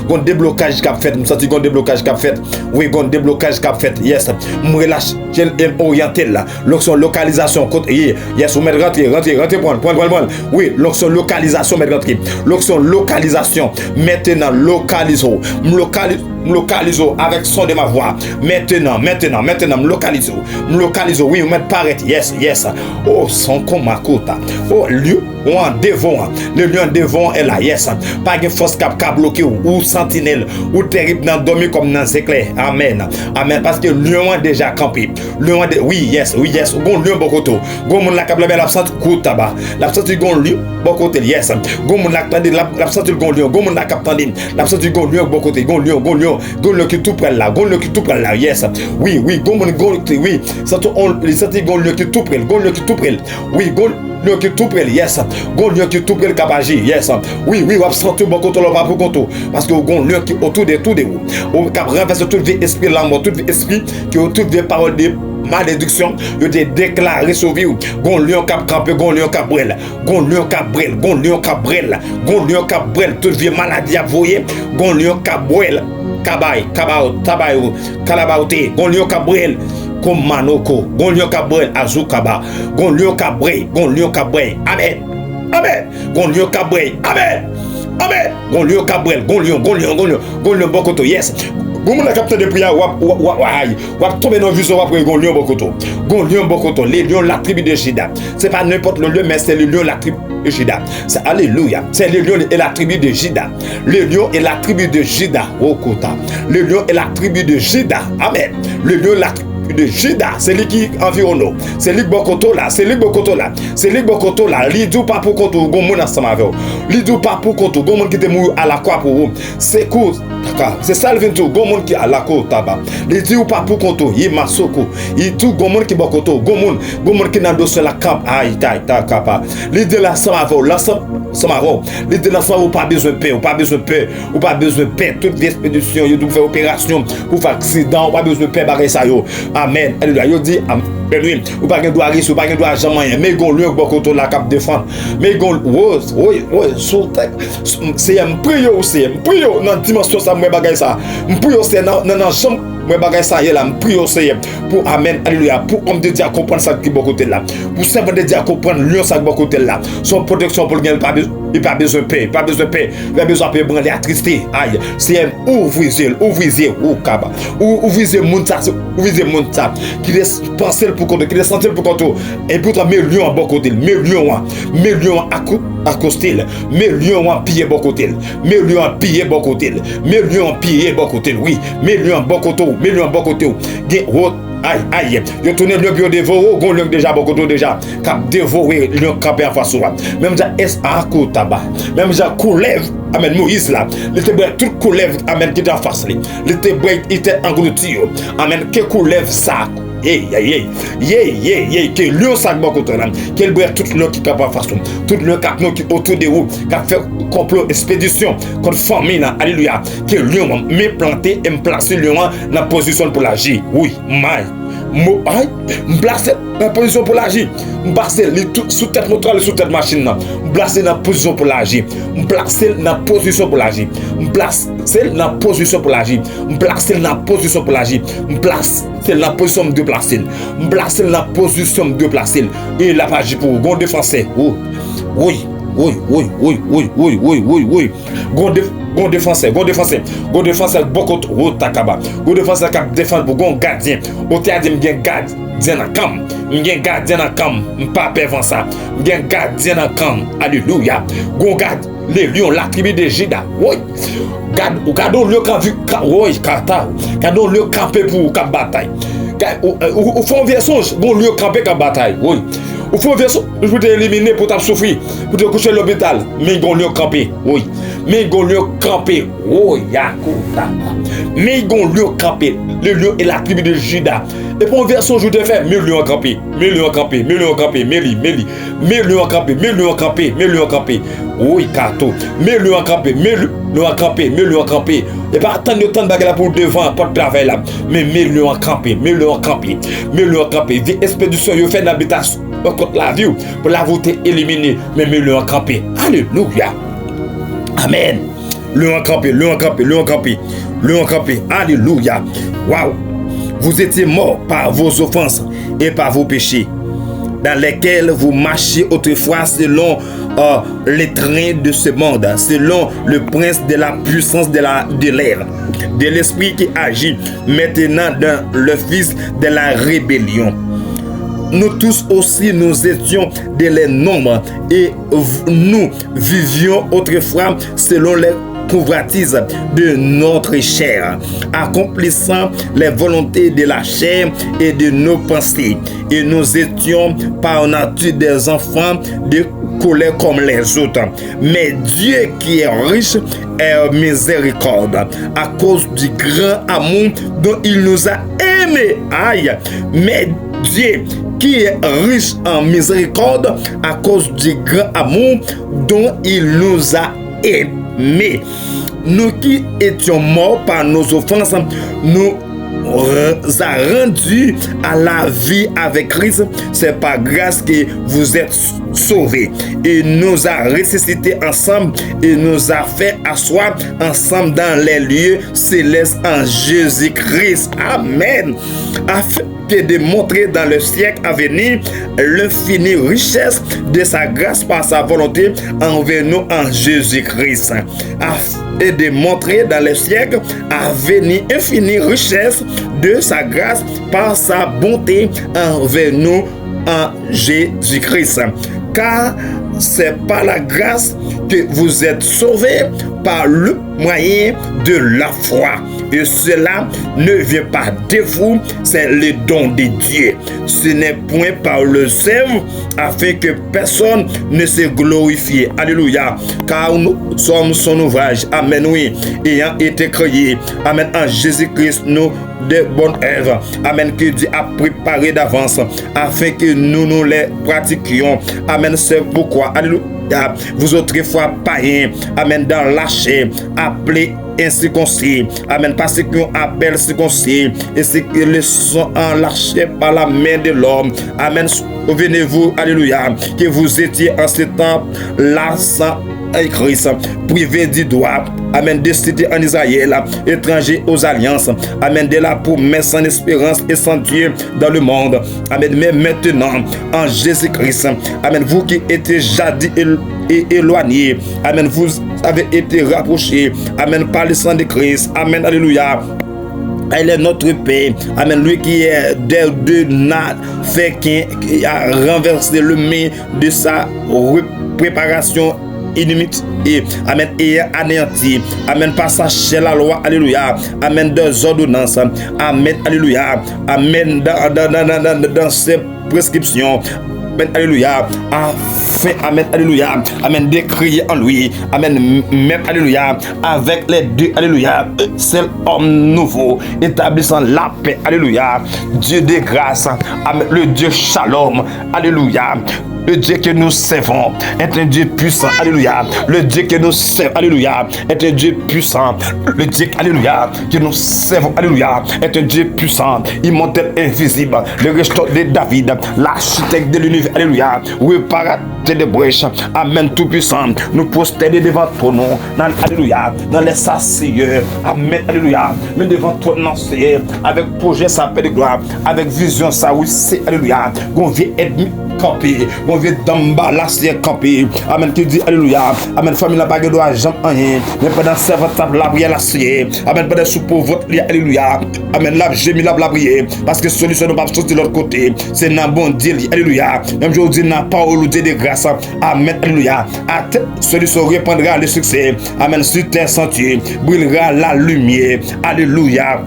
Gon déblocage qui a fait, nous senti gon déblocage qui a fait. Oui, gon déblocage qui a fait, yes. Me relâche, j'ai orienté là. L'option localisation, yes, vous mettez rentrer, point. Oui, l'option localisation, mettez rentrer. L'option localisation, maintenant localisons. Localise avec son de ma voix. Maintenant, me localise. Oui, vous mettez paraître. Yes. Oh, son comme ma côte. Oh, lieu en devant. Le lieu en devant est là. Yes. Pas de force cap bloqué ou sentinelle ou terrible dans dormir comme dans éclair. Amen. Parce que le lieu a déjà campé. Oui, yes. Gon lieu bon côté. Gon mon la cap la l'absence coup tabac. L'absence du gon lieu bon côté. Yes. Gon mon la tande l'absence du gon lieu. Gon mon la cap tande l'absence du gon lieu bon côté. Gon lieu qui tout près là. Gon lieu qui tout près là. Yes. Oui. Gon oui. Ça tout on les senti gon lieu qui tout près. Oui, gon lieu qui tout près. Yes. Gon lieu qui tout près capagi. Yes. Oui, absent bon côté là pas pour côté parce que gon lieu qui autour de tout de vous. On cap renverser tout le esprit là, tout esprit qui autour de parole de malédiction, yo te déclaré sur vie. Gon lion cap camper, gon lion cap brel, toute vie maladie à voyer, gon lion cap brel, calabaoté, gon lion cap brel comme manoko, gon lion cap brel azukaba, gon lion cap brel, amen. Gon lion cap brel, amen. Gon lion cap brel, gon lion bokoto, yes. Gon la capteur de prière wap tomber dans vision après gon lion bokoto, les lions la tribu de Juda. C'est pas n'importe le lion mais c'est le lion la tribu de Juda. C'est alléluia. C'est le lion et la tribu de Juda. Le lion et la tribu de Juda. Le lion et la tribu de Juda. Amen. Le lion la tribu de Juda, c'est lui qui environne. C'est lui bokoto là, li dou pas pour koto gon moun ensemble avec. Li dou pas pour koto gon moun qui te mou à la croix pour vous. C'est cool. C'est ça le vintou gon moun qui à la croix taba. Li dou pas pour koto, yi masoko. Yi tout gon moun qui bokoto, gon moun qui nan dosse la camp aïe ta kapa. Li de la ensemble avec l'ensemble li de l'ensemble ou pas besoin de paix, ou pas besoin de paix toute expédition, you doit faire opération pour faire accident, ou pas besoin de paix bagay ça yo. Amen. Alléluia. Yo dit amen. Ou pas droit risque, ou pas droit jamais, mais gon lieu beaucoup la cap défendre. Mais gon sous c'est un priyo dans dimension ça moi bagay ça. Priyo c'est dans chambre moi bagay ça là, priyo c'est pour amen. Alléluia. Pour homme de Dieu comprendre ça qui bon côté là. Pour servant de Dieu comprendre lieu ça bon côté là. Son protection pour gagner il pas besoin de paix, il a besoin de branler attristé. Aïe, c'est un ouvrier ou kaba. Ouvrier moun ça qui laisse penser pour contre, qui laisse sentir pour contre. Et pourtant mes lions en bon côté, mes lions à costil, mes lions en piller bon côté, mes lions en piller bon côté, oui, mes lions en bon côté, Aïe, yo tourné le bio dévoré, gon le déjà beaucoup déjà cap dévoré le campé en face moi. Même ja es à coup tabac. Même ja coulève amen Moïse là. Il était tout coulève amen qui en face lui. Il était englouti. Amen que coulève ça. Que lion ça beaucoup là. Quel bref tout le qui cap en face tout le cap qui autour de vous qui fait complot expédition contre famine alléluia. Que lion me planter et me placer lion dans position pour l'agir. Oui, me placer dans position pour l'agir. Me placer sous tête moteur sous tête machine là. Me placer dans position pour l'agir. Me placer dans position pour l'agir. Me placer dans position pour l'agir. Me placer dans position pour l'agir. Me placer dans position de placer. Me placer dans position de placer. Et la page pour gon défenseur. Oui. Oui. Gon défenseur, beaucoup trop takaba. Gon défenseur qui défend pour gon gardien. Au théâtre m'gen gardien dans cam. M'gen gardien dans cam, m'pas perdre ça. M'gen gardien dans cam. Alléluia. Gon garde les lions la tribu de Juda. Oui. Garde le camp vu oui kata. Garde le camper pour cap bataille. Ou font version gon le camper cap bataille. Oui. Ou faut version pour t'éliminer pour t'as souffrir pour te coucher à l'hôpital mais gon le camper. Oui. Mais gon le camper. Oh yakuta. Mais gon le camper. Le lion est la tribu de Juda. Et pour une version je te fais mais lion camper. Mais lion camper. Oui kato. Mais lion camper. Et pas attendre le temps de bagarre pour devant pas de travail là. Mais lion camper. Vie expédition yo fait l'habitation contre la vie pour la voter éliminer mais lion camper. Alléluia. Amen. Lion camper. Alléluia. Waouh. Vous étiez morts par vos offenses et par vos péchés, dans lesquels vous marchiez autrefois selon les trains de ce monde, selon le prince de la puissance de l'air, de l'esprit qui agit maintenant dans le fils de la rébellion. Nous tous aussi, nous étions de les nombres et nous vivions autrefois selon les convoitises de notre chair, accomplissant les volontés de la chair et de nos pensées. Et nous étions par nature des enfants de colère comme les autres. Mais Dieu qui est riche est miséricorde à cause du grand amour dont il nous a aimés. Aïe! Mais Dieu qui est riche en miséricorde à cause du grand amour dont il nous a aimés. Nous qui étions morts par nos offenses, nous a rendus à la vie avec Christ. C'est par grâce que vous êtes sauvés. Il nous a ressuscités ensemble et nous a fait asseoir ensemble dans les lieux célestes en Jésus-Christ. Amen. Afin que de montrer dans le siècle à venir l'infinie richesse de sa grâce par sa volonté envers nous en Jésus-Christ. Et de montrer dans le siècle à venir infinie richesse de sa grâce par sa bonté envers nous en Jésus-Christ. Car c'est par la grâce que vous êtes sauvés par le moyen de la foi. Et cela ne vient pas de vous, c'est le don de Dieu. Ce n'est point par le zèle afin que personne ne se glorifie. Alléluia. Car nous sommes son ouvrage. Amen. Oui. Ayant été créés. Amen. En Jésus-Christ, nous de bonnes œuvres. Amen. Que Dieu a préparé d'avance afin que nous les pratiquions. Amen. C'est pourquoi. Alléluia. Vous autrefois païens. Amen. Dans la chair. Appelés incirconcis. Amen. Parce qu'on appelle circoncis. Et c'est que le sang enlâché par la main de l'homme. Amen. Souvenez-vous. Alléluia. Que vous étiez en ce temps là sans Christ, privé du droit, amen, de cité en Israël, étranger aux alliances, amen, de la promesse sans espérance et sans Dieu dans le monde, amen, mais maintenant, en Jésus-Christ, amen, vous qui étiez jadis éloignés, amen, vous avez été rapprochés, amen, par le sang de Christ, amen, alléluia. Elle est notre paix. Amen. Lui qui est des deux fait qui a renversé le main de sa préparation inimite et amen et anéanti. Amen. Par sa chair la loi. Alléluia. Amen. Deux ordonnances. Amen. Alléluia. Amen. Dans ses prescriptions. Amen. Alléluia. Afin, amen, alléluia, amen, d'écrire en lui, amen, même, alléluia, avec les deux, alléluia, c'est l'homme nouveau, établissant la paix, alléluia, Dieu de grâce, amen, le Dieu shalom, alléluia. Le Dieu que nous servons est un Dieu puissant. Alléluia. Le Dieu que nous servons. Alléluia. Est un Dieu puissant. Le Dieu, alléluia, que nous servons. Alléluia. Est un Dieu puissant. Immortel, invisible. Le restaurateur de David. L'architecte de l'univers. Alléluia. Réparateur de brèches. Amen. Tout puissant. Nous prosterner devant ton nom. Alléluia. Dans les sacieurs. Amen. Alléluia. Mais devant ton nom, Seigneur. Avec projet, ça paix de gloire. Avec vision, ça oui, c'est. Alléluia. Qu'on vient être campé. Mon vieux d'amba, là, c'est campé. Amen, qui dit alléluia. Amen, famille, la bague doit jamais rien. Mais pendant servant table, la prière, la prière. Amen, pendant sous pour votre lit, alléluia. Amen, la j'ai mis la prière. Parce que solution ne va pas sortir de l'autre côté. C'est dans bon Dieu, alléluia. Même je vous dis, n'a pas au Dieu de grâce. Amen, alléluia. À solution répandra le succès. Amen, sur terre sentier, brillera la lumière. Alléluia.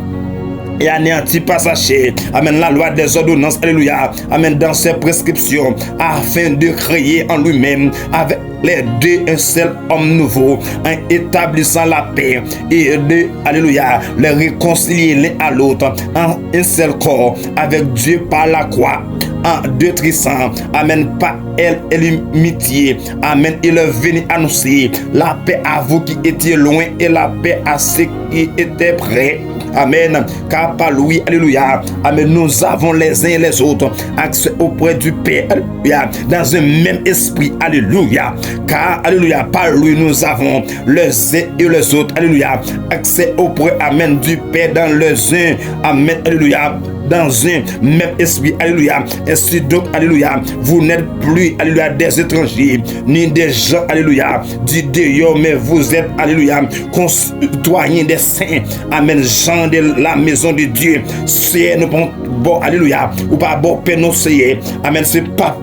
Et anéanti passager. Amen. La loi des ordonnances. Alléluia. Amen. Dans ses prescriptions. Afin de créer en lui-même avec les deux un seul homme nouveau, en établissant la paix et de, alléluia, les réconcilier l'un à l'autre en un seul corps avec Dieu par la croix. En deux trissants, amen, pas elle et l'amitié, amen, il est venu annoncer la paix à vous qui étiez loin et la paix à ceux qui étaient près. Amen. Car par lui, alléluia, amen, nous avons les uns et les autres accès auprès du Père, alléluia, dans un même esprit, alléluia. Car, alléluia, par lui, nous avons les uns et les autres, alléluia, accès auprès, amen, du Père dans les uns, amen, alléluia, dans un même esprit, alléluia. Ainsi donc, alléluia, vous n'êtes plus, alléluia, des étrangers, ni des gens, alléluia, du dehors, mais vous êtes, alléluia, concitoyens des saints, amen, gens de la maison de Dieu. C'est nous bon, alléluia, ou pas bon, père, nous c'est, amen, c'est pas.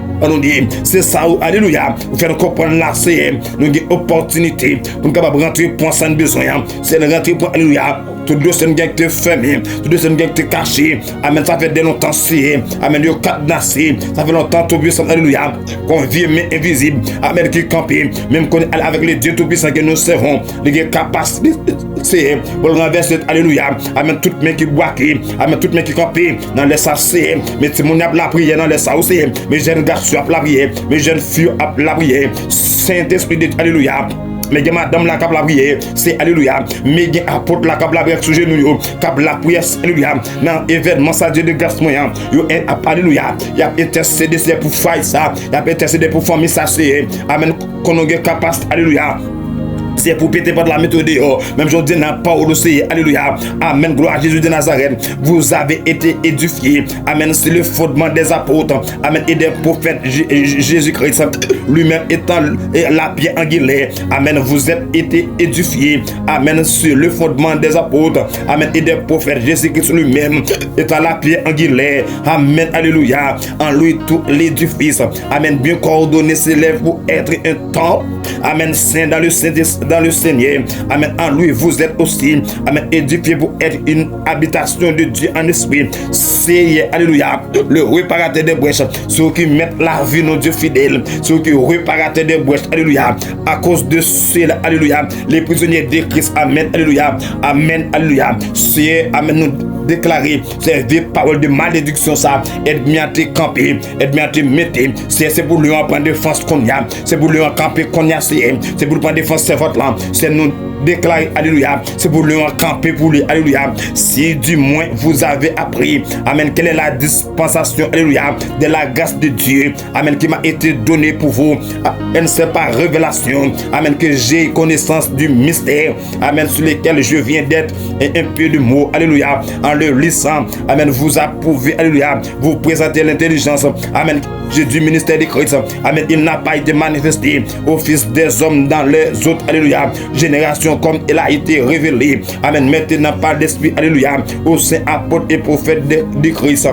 C'est ça, alléluia. Vous faites comprendre là, c'est nous avons une opportunité pour nous rentrer pour sans besoin. C'est rentrer pour, alléluia. Tout deux c'est une gang qui est fermé, tout deux c'est une gang qui est caché. Amen, ça fait de longtemps, c'est, amen, yo cadenassé. Ça fait longtemps, tout puissant, alléluia. Qu'on vit, mais invisible. Amen, qui campé, même qu'on est avec les dieux tout puissants que nous servons, les capacités, c'est pour le renverser, alléluia. Amen, tout le monde qui boit, amen, tout le monde qui campé dans les sacrés. Mais si mon a la prière dans les sacrés, mes jeunes garçons à la prière, mes jeunes filles à la prière. Saint-Esprit de alléluia. Mais madame la cap la prière, c'est alléluia. Mais apôtre la cap la prière sur genoux, cap la prière, alléluia. Dans événement ça Dieu de grâce moyen, yo alléluia. Il a intercédé pour faire ça, il a intercédé pour former ça, c'est amen. Qu'on ait capacité, alléluia. C'est pour péter par la méthode. Même je dis n'a pas au alléluia. Amen. Gloire à Jésus de Nazareth. Vous avez été édifiés. Amen. C'est le fondement des apôtres. Amen. Et des prophètes. Jésus-Christ lui-même étant la pierre angulaire. Amen. Vous êtes été édifiés. Amen. Sur le fondement des apôtres. Amen. Et des prophètes. Jésus-Christ lui-même étant la pierre angulaire. Amen. Alléluia. En lui tout l'édifice. Amen. Bien coordonné s'élève pour être un temple. Amen. Saint dans le Seigneur. Amen. En lui, vous êtes aussi, amen, édifié pour être une habitation de Dieu en esprit. C'est, alléluia, le réparateur des brèches. Ceux qui mettent la vie, nos Dieu fidèles. Ceux qui réparateur des brèches, alléluia. À cause de cela, alléluia, les prisonniers de Christ. Amen. Alléluia. Amen. Alléluia. C'est, amen, nous déclarer ces des paroles de malédiction, ça, aide-moi à te camper, aide-moi à te mettre. C'est pour lui en prendre défense qu'on y a. C'est pour lui en camper qu'on y a. C'est pour prendre défense, c'est votre là. C'est nous déclarer, alléluia. C'est pour lui en camper pour lui, alléluia. Si du moins vous avez appris, amen, quelle est la dispensation, alléluia, de la grâce de Dieu, amen, qui m'a été donnée pour vous. Elle c'est par révélation, amen, que j'ai connaissance du mystère, amen, sur lequel je viens d'être un peu de mots, alléluia. En le lisant, amen, vous approuvez, alléluia, vous présentez l'intelligence, amen, du ministère de Christ, amen, il n'a pas été manifesté au fils des hommes dans les autres, alléluia, générations comme il a été révélé, amen, maintenant par l'esprit, alléluia, aux saints apôtres et prophètes de Christ.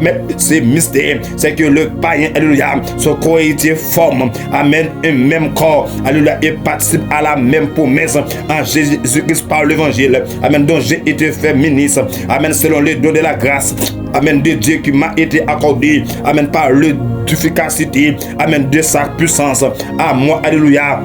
Mais c'est mystère, c'est que le païen, alléluia, son cohéritier forme, amen, un même corps, alléluia, et participe à la même promesse en Jésus-Christ par l'évangile, amen, dont j'ai été fait ministre, amen, selon le don de la grâce, amen, de Dieu qui m'a été accordé, amen, par l'efficacité, amen, de sa puissance, à moi, alléluia.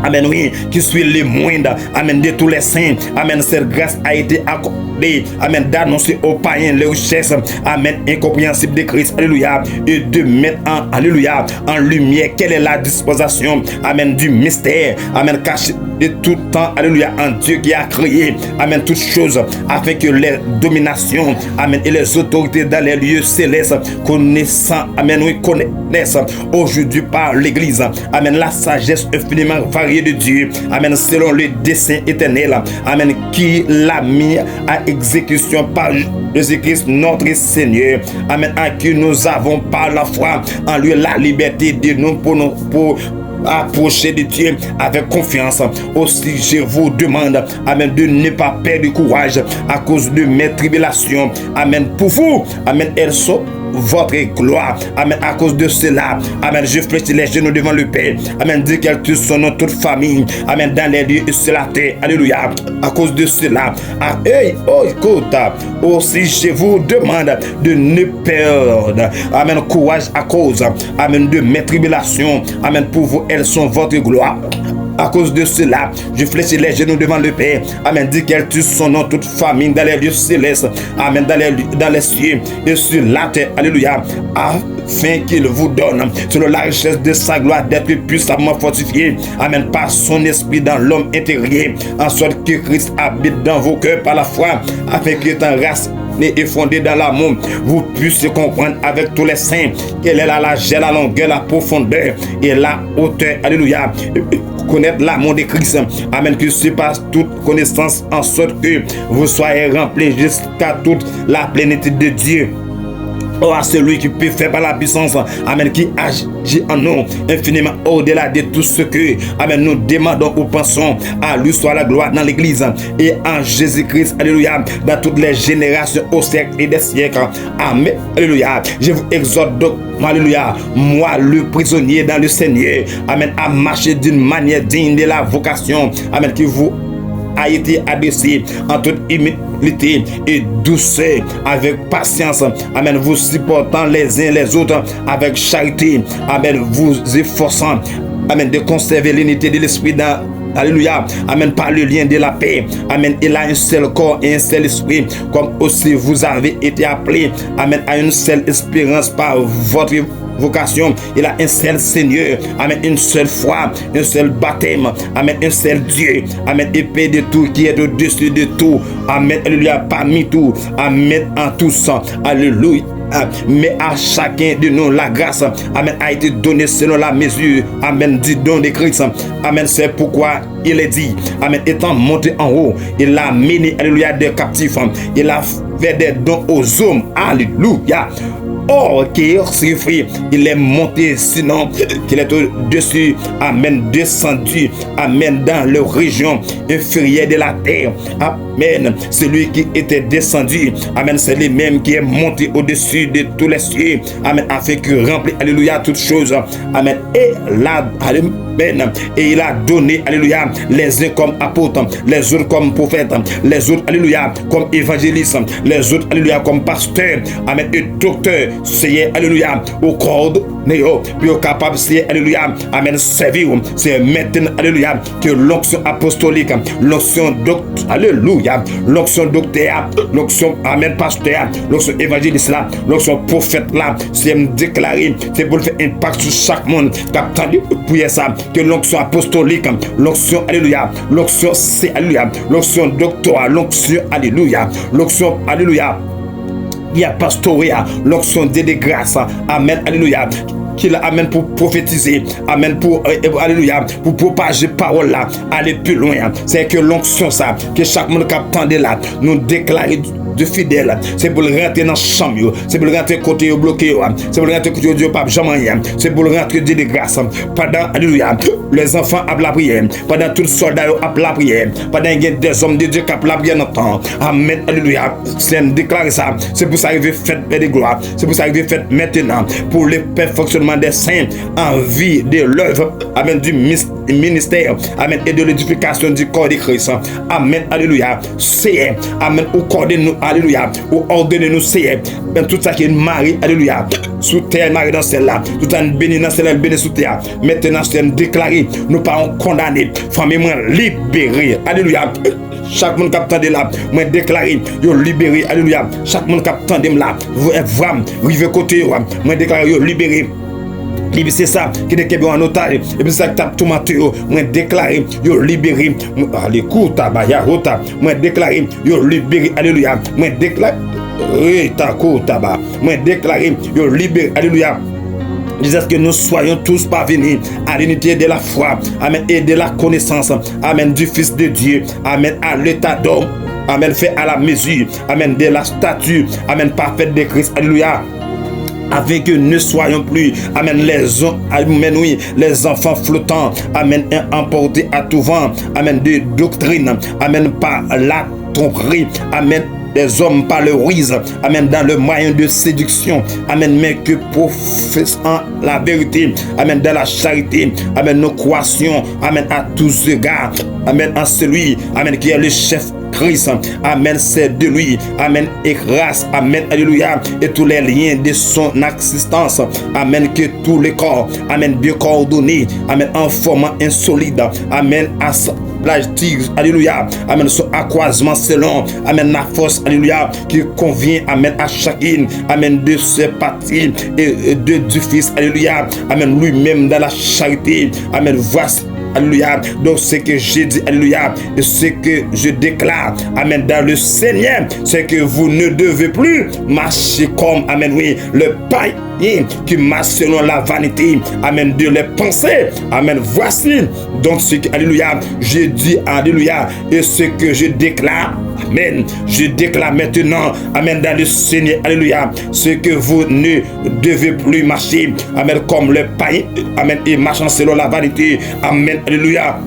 Amen, oui, qui suis le moindre, amen, de tous les saints, amen, cette grâce a été accordée, amen, d'annoncer aux païens les richesses, amen, incompréhensibles de Christ, alléluia, et de mettre en, alléluia, en lumière, quelle est la disposition, amen, du mystère, amen, caché de tout temps, alléluia, en Dieu qui a créé, amen, toutes choses, afin que les dominations, amen, et les autorités dans les lieux célestes, connaissant, amen, oui, connaissent aujourd'hui par l'église, amen, la sagesse infiniment variée de Dieu, amen, selon le dessein éternel, amen, qui l'a mis à exécution par Jésus-Christ notre Seigneur. Amen. À qui nous avons par la foi en lui la liberté de nous pour approcher de Dieu avec confiance. Aussi, je vous demande, amen, de ne pas perdre courage à cause de mes tribulations. Amen. Pour vous, amen, elles sont votre gloire. Amen. À cause de cela, amen, je fléchis les genoux devant le Père. Amen. Dis qu'elle tue son nom, toute famille. Amen. Dans les lieux et sur la terre. Alléluia. À cause de cela, écoute, aussi je vous demande de ne perdre, amen, courage à cause, amen, de mes tribulations. Amen. Pour vous, elles sont votre gloire. À cause de cela, je fléchis les genoux devant le Père. Amen. Dit qu'elle tue son nom, toute famille, dans les lieux célestes. Amen. Dans les cieux et sur la terre. Alléluia. Afin qu'il vous donne, selon la richesse de sa gloire, d'être puissamment fortifié. Amen. Par son esprit dans l'homme intérieur. En sorte que Christ habite dans vos cœurs par la foi. Afin qu'étant race et fondé dans l'amour, vous puissiez comprendre avec tous les saints quelle est la largeur, la longueur, la profondeur et la hauteur. Alléluia. Connaître l'amour de Christ. Amen. Que surpasse toute connaissance, en sorte que vous soyez remplis jusqu'à toute la plénitude de Dieu. Oh, à celui qui peut faire par la puissance, amen, qui agit en nous infiniment au-delà de tout ce que, amen, nous demandons ou pensons. À lui soit la gloire dans l'église et en Jésus-Christ, alléluia, dans toutes les générations au siècle et des siècles. Amen, alléluia. Je vous exhorte donc, alléluia, moi le prisonnier dans le Seigneur, amen, à marcher d'une manière digne de la vocation, amen, qui vous a été adressé en toute humilité et douceur, avec patience, amen, vous supportant les uns les autres avec charité, amen, vous efforçant, amen, de conserver l'unité de l'esprit dans, alléluia, amen, par le lien de la paix, amen. Il a un seul corps et un seul esprit, comme aussi vous avez été appelés, amen, à une seule espérance par votre vocation. Il a un seul Seigneur, amen, une seule foi, un seul baptême, amen, un seul Dieu, amen, épée de tout qui est au-dessus de tout, amen, alléluia, parmi tout, amen, en tous, alléluia. Mais à chacun de nous la grâce, amen, a été donnée selon la mesure, amen, du don de Christ, amen. C'est pourquoi il est dit, amen, étant monté en haut, il a mené, alléluia, des captifs, il a fait des dons aux hommes, alléluia. Or, qui est il est monté, sinon qu'il est au-dessus, amen, descendu, amen, dans les régions inférieures de la terre, amen. Celui qui était descendu, amen, c'est lui-même qui est monté au-dessus de tous les cieux, amen, afin que remplit, alléluia, toutes choses, amen, et là, amen, et il a donné, alléluia, les uns comme apôtres, les autres comme prophètes, les autres, alléluia, comme évangélistes, les autres, alléluia, comme pasteurs, amen, et docteurs. C'est, alléluia, au corps néo, puis au capable, c'est, alléluia, amen, servir. C'est maintenant, alléluia, que l'onction apostolique, l'onction docteur, alléluia, l'onction docteur, l'onction, amen, pasteur, l'onction évangéliste là, l'onction prophète là, c'est déclaré, c'est pour faire impact sur chaque monde qui a entendu prier ça, que l'onction apostolique, l'onction, alléluia, l'onction, c'est, alléluia, l'onction docteur, l'onction, alléluia, l'onction, alléluia, il y a pastoria, l'onction de grâce, amen, alléluia, qu'il amène pour prophétiser, amène pour, alléluia, pour propager parole là, aller plus loin. C'est que l'onction ça, que chaque monde qui attendait là, nous déclarer de fidèle, c'est pour rentrer dans le chambre, c'est pour rentrer côté bloqué, c'est pour rentrer côté Dieu pas jamais, c'est pour rentrer de grâce. Pendant, alléluia, les enfants à la prière, pendant tous les soldats à la prière, pendant qu'il y a des hommes de Dieu qui à la prière dans le temps, amen, alléluia, c'est déclarer ça, c'est pour ça qu'il veut faire des gloires, c'est pour ça qu'il veut faire maintenant, pour le perfectionnement des saints en vie de l'œuvre, amen, du ministère, amen, et de l'édification du corps de Christ, amen, alléluia, c'est, amen, au corps de nous, alléluia, ou ordonnez-nous, c'est, tout ça qui est mari, alléluia, sous terre, mari dans celle-là, tout en béni dans celle-là, béni sous terre, maintenant c'est déclaré, nous parlons condamnés, famille moi libérée, alléluia. Chaque monde qui attendait là, moi déclaré, yo libéré, alléluia. Chaque monde qui attendait là, vraiment, rive côté, moi déclaré, yo libéré. C'est ça qui est en otage. Et puis ça qui tape tout matin, moi déclaré, yo libéré. Allez, court, tabaya, rota. Moi déclaré, yo libéré, alléluia. Moi déclaré, moi déclaré, yo libéré, alléluia. Disait que nous soyons tous parvenus à l'unité de la foi, amen, et de la connaissance, amen, du Fils de Dieu, amen, à l'état d'homme, amen, fait à la mesure, amen, de la statue, amen, parfaite de Christ, alléluia. Avec eux, ne soyons plus, amen, amen, oui, les enfants flottants, amen, emportés à tout vent, amen, de doctrine, amen, par la tromperie, amen, des hommes par le ruse, amen, dans le moyen de séduction, amen, mais que professant la vérité, amen, dans la charité, amen, nous croissions, amen, à tous égards, amen, en celui, amen, qui est le chef Christ, amen, c'est de lui, amen, et grâce, amen, alléluia, et tous les liens de son existence, amen, que tous les corps, amen, bien coordonnés, amen, en formant insolide, amen, alléluia, amen, son accroissement selon, amen, la force, alléluia, qui convient, amen, à chacune, amen, de ses parties et du Fils, alléluia, amen, lui-même dans la charité, amen, voici, alléluia, donc ce que j'ai dit, alléluia, et ce que je déclare, amen, dans le Seigneur, c'est que vous ne devez plus marcher comme, amen, oui, le païen qui marche selon la vanité, amen, de les pensées, amen, voici donc ce que, alléluia, je dis, alléluia, et ce que je déclare, amen, je déclare maintenant, amen, dans le Seigneur, alléluia, ce que vous ne devez plus marcher, amen, comme le païen, amen, et marchant selon la vanité, amen, alléluia,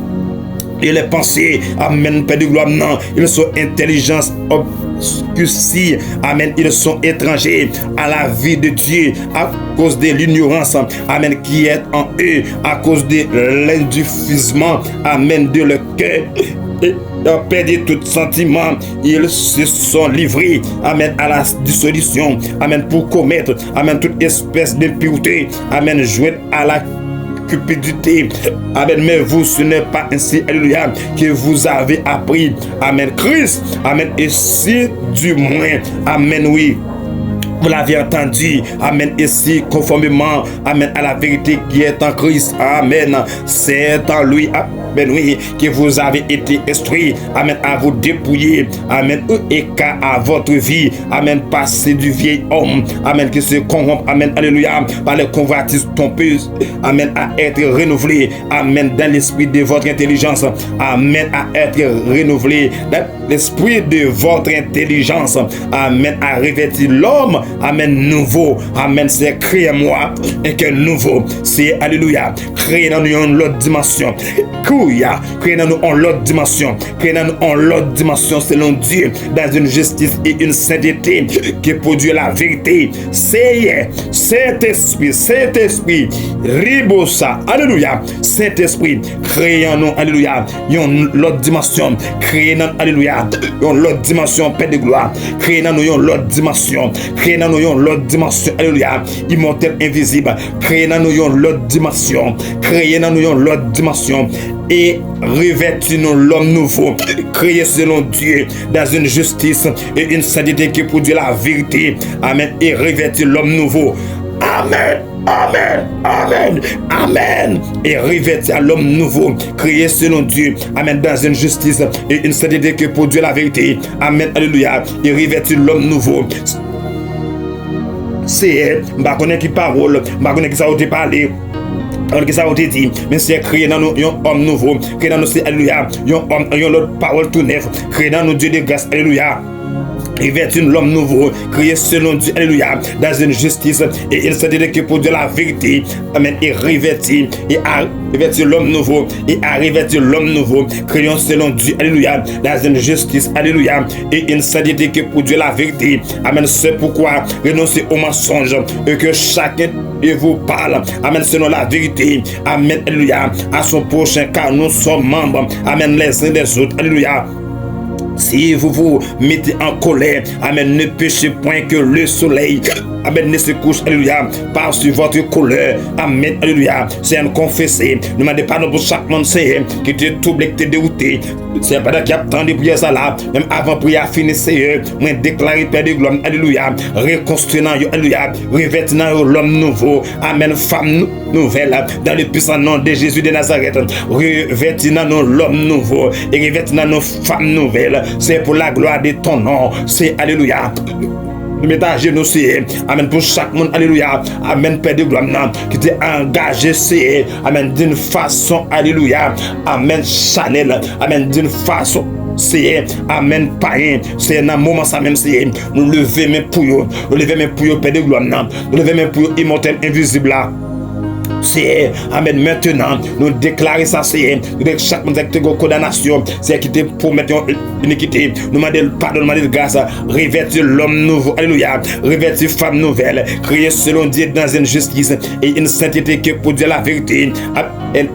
et les pensées, amen, Père de gloire, non, ils sont intelligence obscurcie, amen, ils sont étrangers à la vie de Dieu à cause de l'ignorance, amen, qui est en eux, à cause de l'indiffusement, amen, de leur cœur. Et ont perdu tout sentiment, ils se sont livrés, amen, à la dissolution, amen, pour commettre, amen, toute espèce d'impureté, amen, jouer à la cupidité, amen, mais vous, ce n'est pas ainsi, alléluia, que vous avez appris, amen, Christ, amen, et si du moins, amen, oui, vous l'avez entendu, amen, et si conformément, amen, à la vérité qui est en Christ, amen, c'est en lui, amen, oui, que vous avez été instruits, amen, à vous dépouiller, amen, et qu'à votre vie, amen, passer du vieil homme, amen, qui se corrompt, amen, alléluia, par les convoitises trompeuses, amen, à être renouvelé, amen, dans l'esprit de votre intelligence, amen, à être renouvelé dans l'esprit de votre intelligence, amen, à revêtir l'homme, amen, nouveau, amen, c'est créer moi et que nouveau, c'est, alléluia, créer dans nous une autre dimension, créer dans nous une autre dimension, créer dans nous une autre dimension selon Dieu, dans une justice et une sainteté qui produit la vérité. C'est Saint-Esprit, Ribosa, alléluia, Saint-Esprit, créer en nous, alléluia, une autre dimension, créer dans, alléluia, une autre dimension, Père de gloire, créer dans nous une autre dimension, créer dans nous une autre dimension, alléluia, immortel, invisible, créer dans nous une autre dimension, créer dans nous une autre dimension, et revêtir-nous l'homme nouveau, créé selon Dieu, dans une justice et une sainteté qui produit la vérité, amen, et revêtir l'homme nouveau, amen, amen, amen, amen, et revêtir l'homme nouveau, créé selon Dieu, amen, dans une justice et une sainteté qui produit la vérité, amen, alléluia, et revêtir l'homme nouveau. C'est, je ne connais pas qui parole, je ne connais pas qui ça a été parlé, alors que ça a été dit, mais c'est créé dans nous un homme nouveau, créé dans nous, c'est, alléluia, un homme, une autre parole tout neuf, créé dans nous Dieu de grâce, alléluia. Revêtir l'homme nouveau, créé selon Dieu, alléluia, dans une justice et une sainteté qui produit la vérité, amen, et revêtir l'homme nouveau, et à revêtir l'homme nouveau, créons selon Dieu, alléluia, dans une justice, alléluia, et une sainteté qui produit la vérité, amen, c'est pourquoi renoncez au mensonge, et que chacun de vous parle, amen, selon la vérité, amen, alléluia, à son prochain, car nous sommes membres, amen, les uns des autres, alléluia. Si vous vous mettez en colère, amen, ne péchez point que le soleil, amen, ne se couche, alléluia, par sur votre colère, amen, alléluia. C'est un confessé, ne demandez pardon pour chaque monde, c'est qui te troublé, qui te dérouté. C'est pas qu'il y a tant de prières ça là, même avant prière finir, c'est moi déclarer Père de gloire, alléluia, reconstruisant, alléluia, revêtant l'homme nouveau, amen, femme nouvelle, dans le puissant nom de Jésus de Nazareth, revêtant l'homme nouveau, et revêtant nos femmes nouvelles. C'est pour la gloire de ton nom, c'est alléluia. Nous mettons à genoux, c'est amen, pour chaque monde, alléluia, amen, Père de gloire, qui t'est engagé, c'est amen, d'une façon, alléluia, amen, Chanel, amen, d'une façon, c'est amen païen, c'est dans moment ça même c'est nous lever mes pour eux, nous lever mes pour eux Père de gloire, nous lever mes pour eux immortel invisible là. C'est amen maintenant nous déclarer ça c'est chaque monde qui a condamnation c'est qui te pour mettre une iniquité nous demander pardon nous demander grâce revêtir l'homme nouveau alléluia revêtir femme nouvelle créée selon Dieu dans une justice et une sainteté qui produit la vérité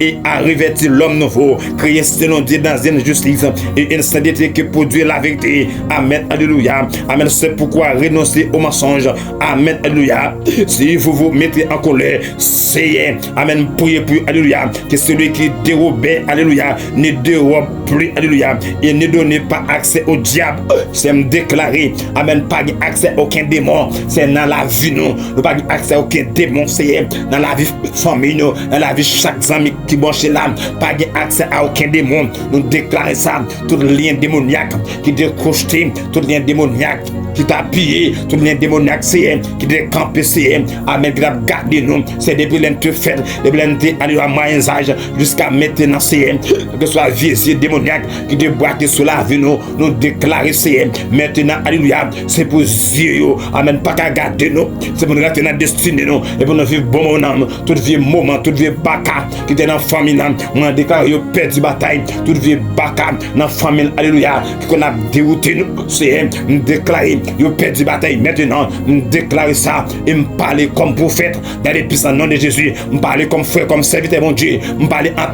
et à revêtir l'homme nouveau créé selon Dieu dans une justice et une sainteté qui produit la vérité amen alléluia amen c'est pourquoi renoncer au mensonge amen alléluia si vous vous mettez en colère c'est amen priez pour alléluia que celui qui dérobait alléluia ne dérobe plus alléluia et ne donnez pas accès au diable c'est me déclarer amen pas accès à aucun démon c'est dans la vie nous pas accès à aucun démon c'est dans la vie famille nous dans la vie chaque ami qui branche là pas accès à aucun démon nous déclarer ça tout lien démoniaque qui décroché tout lien démoniaque qui t'a pillé tout lien démoniaque c'est qui décampé c'est amen qui a gardé nous c'est depuis l'interfait depuis l'inter moyen âge jusqu'à maintenant c'est que soit vieux démoniaque qui déboîte sur la vie nous déclarer c'est maintenant alléluia c'est pour vieux amen pas qu'à garder nous c'est pour nous rester dans destinée nous et pour nous vivre bon moment tout vieux moment tout vieux baka qui était dans famille on déclare yo perdu bataille tout vieux baka dans famille alléluia qu'on a dérouté nous c'est nous déclarer yo perdu bataille maintenant nous déclarer ça et me parler comme prophète dans les puissants nom de Jésus me parler comme frère comme serviteur bon Dieu me parler en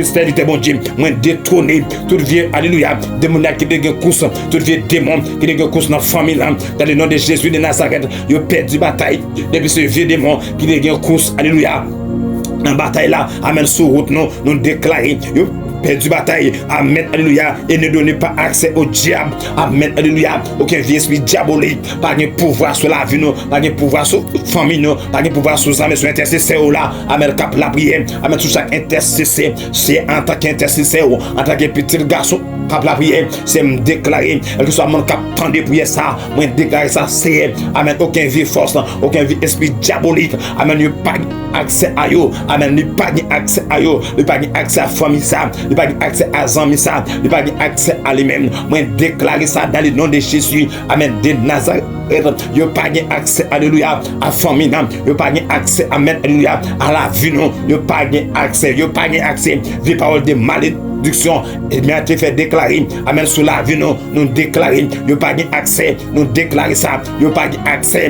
serviteur bon Dieu moi détrôner tout vieux alléluia démoniaque qui dégue course tout vieux démon qui dégue course dans famille dans le nom de Jésus de Nazareth yo perdu bataille depuis ce vieux démon qui dégue course alléluia dans bataille là amen sur route nous déclarer yo perdu bataille amen alléluia et ne donnez pas accès au diable amen alléluia aucun vieux esprit diabolique pas de pouvoir sur la vie nous pas de pouvoir sur famille nous pas de pouvoir sur amen sur intercesseur là amen cap la prière amen sur chaque intercesseur c'est en tant qu'intercesseur en tant que petit garçon cap la prière c'est me déclarer que soit mon cap tendre prière ça moi déclarer ça c'est amen aucun vieux force aucun vieux esprit diabolique amen ne pas accès à yo amen ne pas accès à yo ne pas accès à famille ça ne pas accès à amis ça ne pas accès à lui-même moi déclarer ça dans le nom de Jésus amen de Nazareth yo pas accès alléluia à famille yo pas accès amen alléluia à la vie non yo pas accès vie parole de malédiction et bien te fait déclarer amen sur la vie nous déclarer yo pas accès nous déclarer ça yo pas accès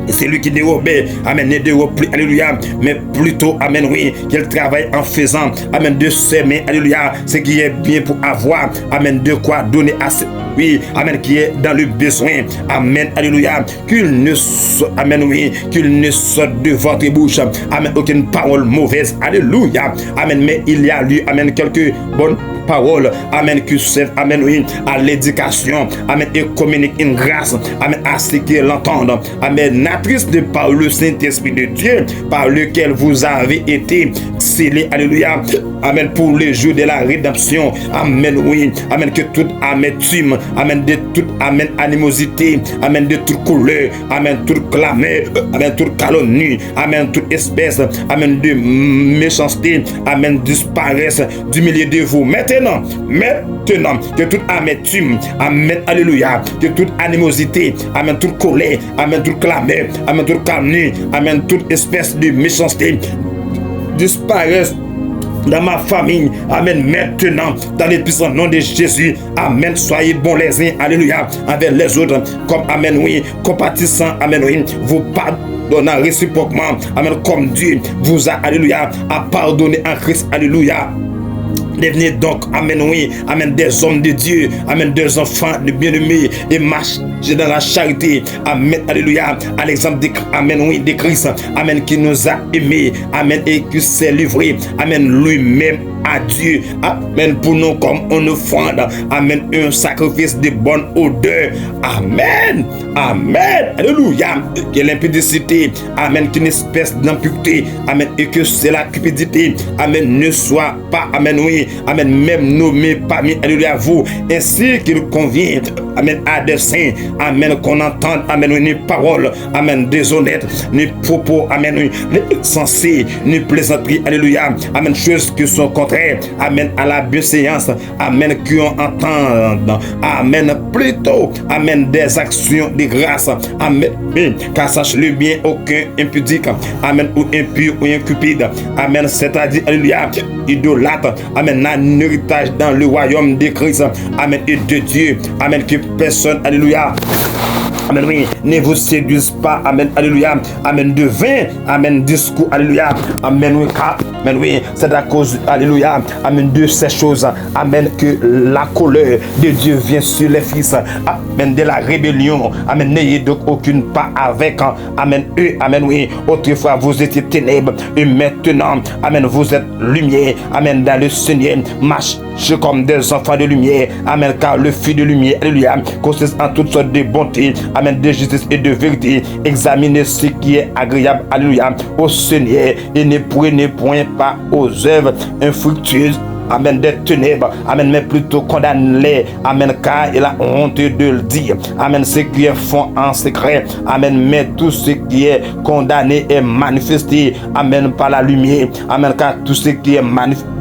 et c'est lui qui dérobait, amen, ne dérobe plus, alléluia, mais plutôt, amen, oui, qu'il travaille en faisant, amen, de s'aimer, alléluia, ce qui est bien pour avoir, amen, de quoi donner à oui, amen, qui est dans le besoin, amen, alléluia, qu'il ne soit, amen, oui, qu'il ne sorte de votre bouche, amen, aucune parole mauvaise, alléluia, amen, mais il y a lui, amen, quelques bonnes paroles, amen, qui servent, amen, oui, à l'éducation, amen, et communique une grâce, amen, à ce qu'ils l'entendent, amen, natrice de par le Saint-Esprit de Dieu, par lequel vous avez été scellés, alléluia, amen, pour le jour de la rédemption, amen, oui, amen, que toute amertume, amen, de toute, amen, animosité, amen, de toute couleur, amen, toute clameur, amen, toute calomnie, amen, toute espèce, amen, de méchanceté, amen, disparaisse du milieu de vous. Maintenant, que toute amertume, amen, alléluia, que toute animosité, amen, toute colère, amen, toute clameur, amen, toute calomnie, amen, toute espèce de méchanceté disparaisse dans ma famille, amen, maintenant, dans le puissant nom de Jésus, amen, soyez bons les uns, alléluia, avec les autres, comme, amen, oui, compatissant, amen, oui, vous pardonnant réciproquement, amen, comme Dieu vous a, alléluia, a pardonné en Christ, alléluia. Devenez donc, amen, oui, amen, des hommes de Dieu, amen, des enfants de bien-aimés et marchez dans la charité, amen, alléluia, à l'exemple de, amen, oui, de Christ, amen, qui nous a aimés, amen, et qui s'est livré, amen, lui-même à Dieu, amen, pour nous comme une offrande, amen, un sacrifice de bonne odeur, amen, amen, alléluia, que l'impudicité, amen, qu'une espèce d'impureté, amen, et que c'est la cupidité, amen, ne soit pas, amen, oui, amen, même nommé parmi, alléluia, vous, ainsi qu'il convient, amen, à des saints, Amen, qu'on entende, amen, oui, ni paroles, amen, déshonnêtes, ni propos, amen, oui, sensés, ni plaisanteries, alléluia, amen, choses qui sont contraires, amen, à la bienséance, amen, qu'on entende, amen, plutôt, amen, des actions de grâce, amen, car sache-le bien, aucun impudique, amen, ou impur ou incupide, amen, c'est-à-dire, alléluia, idolâtre, amen, un héritage dans le royaume de Christ, amen, et de Dieu, amen, que personne, alléluia, amen, oui, ne vous séduisent pas, amen, alléluia, amen, de vain, amen, discours, alléluia, amen, oui, car, amen, oui, c'est à cause, alléluia, amen, de ces choses, amen, que la colère de Dieu vient sur les fils, amen, de la rébellion, amen, n'ayez donc aucune part avec, amen, eux, amen, oui, autrefois vous étiez ténèbres, et maintenant, amen, vous êtes lumière, amen, dans le Seigneur, marche comme des enfants de lumière, amen, car le fil de lumière, alléluia, consiste en toutes sortes de bonté, amen, de justice et de vérité. Examinez ce qui est agréable, alléluia, au Seigneur, et ne prenez point pas aux œuvres infructueuses, amen, des ténèbres, amen, mais plutôt condamnez-les, amen, car il a honte de le dire, amen, ce qui est font en secret, amen, mais tout ce qui est condamné est manifesté, amen, par la lumière, amen, car tout ce qui est manifesté,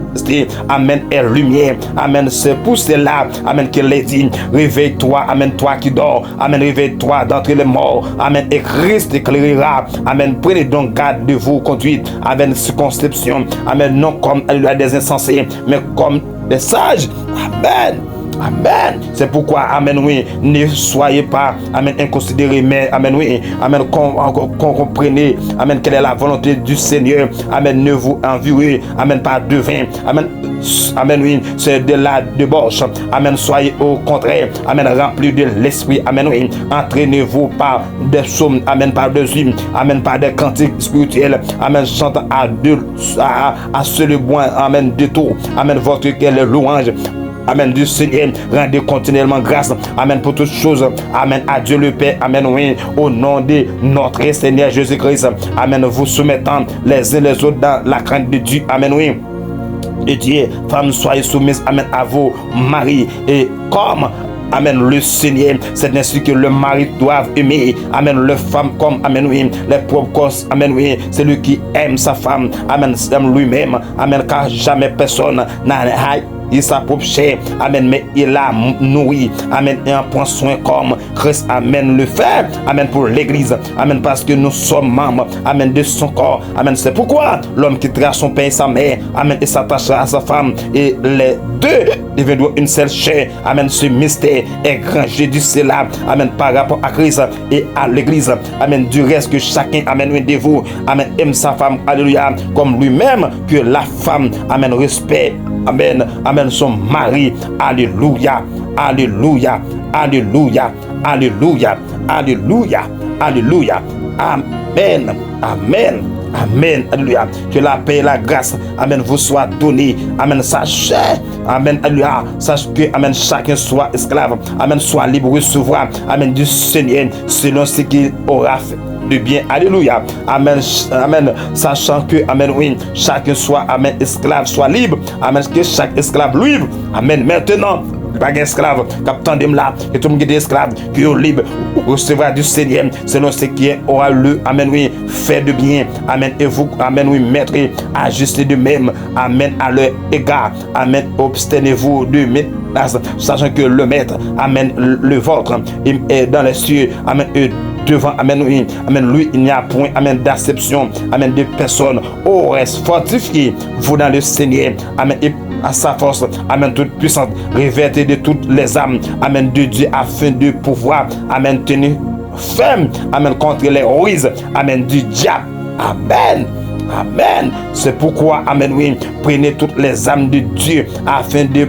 amen, est lumière, amen, c'est pour cela, amen, qu'il est dit, réveille-toi, amen, toi qui dors, amen, réveille-toi d'entre les morts, amen, et Christ éclairera, amen, prenez donc garde de vos conduites, amen, circonception, amen, non comme des insensés, mais comme des sages, amen. Amen. C'est pourquoi, amen, oui, ne soyez pas, amen, inconsidérés, mais, amen, oui, amen, comprenez, amen, quelle est la volonté du Seigneur, amen, ne vous enviez, amen, pas de vin, amen, amen, oui, c'est de la débauche, amen, soyez au contraire, amen, remplis de l'esprit, amen, oui, entraînez-vous par des psaumes, amen, par des hymnes, amen, par des cantiques spirituels, amen, chantant à seul bon, amen, de tout, amen, votre quelle louange, amen, du Seigneur, rendez continuellement grâce, amen, pour toutes choses, amen, à Dieu le Père, amen, oui, au nom de notre Seigneur Jésus-Christ, amen, vous soumettant les uns les autres dans la crainte de Dieu, amen, oui. Et Dieu, femmes, soyez soumises, amen, à vos maris, et comme, amen, le Seigneur, c'est ainsi que le mari doit aimer, amen, le femme comme, amen, oui, les propres causes, amen, oui, c'est lui qui aime sa femme, amen, aime lui-même, amen, car jamais personne n'a il sa propre chair, amen, mais il a nourri, amen, et en prend soin comme Christ, amen, le fait, amen, pour l'église, amen, parce que nous sommes membres, amen, de son corps, amen, c'est pourquoi l'homme quittera son père et sa mère, amen, et s'attachera à sa femme, et les deux deviendront une seule chair, amen, ce mystère est grand, j'ai dit cela, amen, par rapport à Christ et à l'église, amen, du reste que chacun, amen, de vous, amen, aime sa femme, alléluia, comme lui-même, que la femme, amen, respecte, amen, amen, son mari, alléluia, alléluia, alléluia, alléluia, alléluia, alléluia, amen, amen, amen, alléluia, que la paix et la grâce, amen, vous soient données, amen, sachez, amen, alléluia, sache que, amen, chacun soit esclave, amen, soit libre, recevoir, amen, du Seigneur, selon ce qu'il aura fait de bien, alléluia, amen, amen, sachant que, amen, oui, chacun soit, amen, esclave, soit libre, amen, que chaque esclave libre, amen, maintenant, pas d'esclave, captain de là, que tout le monde est esclave, qui est libre, recevra du Seigneur, selon ce qui aura le, amen, oui, fait de bien, amen, et vous, amen, oui, maître, ajustez de même, amen, à leur égard, amen, obstinez-vous de mettre, sachant que le maître, amen, le vôtre, est dans les cieux, amen, devant, amen, oui, amen, lui, il n'y a point, amen, d'acception, amen, de personne, oh, reste fortifié, vous dans le Seigneur, amen, et à sa force, amen, toute puissante, revêtez de toutes les âmes, amen, de Dieu, afin de pouvoir, amen, tenir ferme, amen, contre les ruses, amen, du diable, amen, amen, c'est pourquoi, amen, oui, prenez toutes les âmes de Dieu, afin de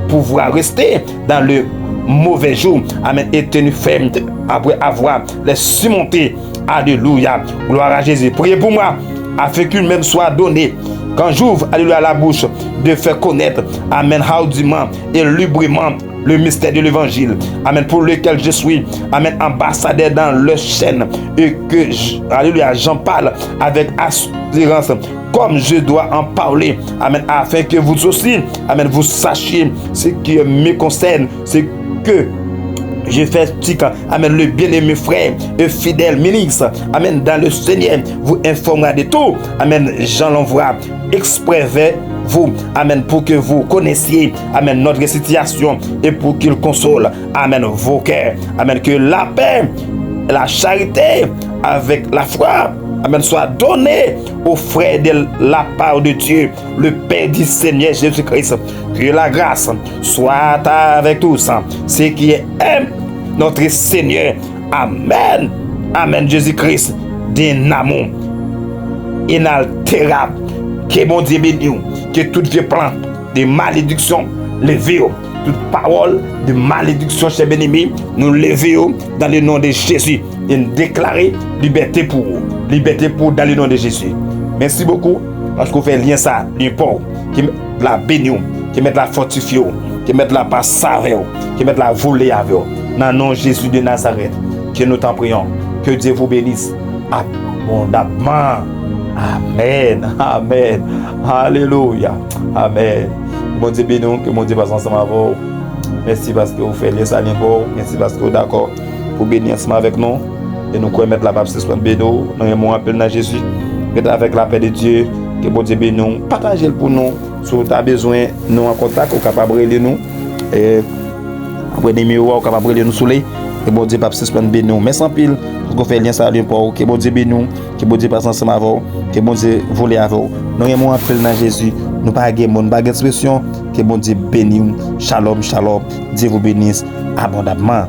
pouvoir rester dans le mauvais jour, amen, et tenu ferme après avoir les surmonté, alléluia, gloire à Jésus. Priez pour moi, afin qu'il même soit donné, quand j'ouvre, alléluia, la bouche, de faire connaître, amen, haudiment et librement le mystère de l'évangile, amen, pour lequel je suis, amen, ambassadeur dans leur chaîne, et que, alléluia, j'en parle avec assurance, comme je dois en parler, amen, afin que vous aussi, amen, vous sachiez ce qui me concerne, c'est que Je fais amen, le bien-aimé frère et fidèle ministre, amen, dans le Seigneur, vous informera de tout, amen, Jean l'envoie exprès vers vous, amen, pour que vous connaissiez, amen, notre situation et pour qu'il console, amen, vos cœurs, amen, que la paix, la charité avec la foi, amen, soit donnée aux frères de la part de Dieu, le Père du Seigneur Jésus-Christ. Que la grâce soit avec tous, ceux qui aiment notre Seigneur. Amen. Amen. Jésus-Christ, d'un amour inaltérable. Que mon Dieu bénisse, que toute vieux plan de malédiction levez, toute parole de malédiction, chers bien-aimés, nous levons dans le nom de Jésus et nous déclarons liberté pour vous. Liberté pour dans le nom de Jésus. Merci beaucoup parce que vous faites lien ça, lien pour qui met la béni, qui met la fortifier, qui met la passe avec, qui met la voler avec. Dans le nom de Jésus de Nazareth, que nous t'en prions. Que Dieu vous bénisse abondamment. Amen. Amen. Alléluia. Amen. Bon Dieu bénis, que mon Dieu passe ensemble avec vous. Merci parce que vous faites les salles encore. Merci parce que vous êtes d'accord pour bénir ensemble avec nous. Et nous connaissons la baptiste de béno. Nous aimons un peu dans Jésus. Et avec la paix de Dieu, que bon Dieu bénisse. Partagez-le pour nous. Si vous avez besoin, nous en contact, vous capable de nous. Et après des miroirs, vous capable de nous soleil. Que bon Dieu baptiste de béno. Mais sans pile, parce qu'on fait lien ça pour que bon Dieu bénisse. Que bon Dieu passe ensemble avec vous. Que bon Dieu vole avec vous. Nous aimons un peu dans Jésus. Nous pas de monde, pas d'expression. Que bon Dieu bénisse. Shalom, shalom. Dieu vous bénisse abondamment.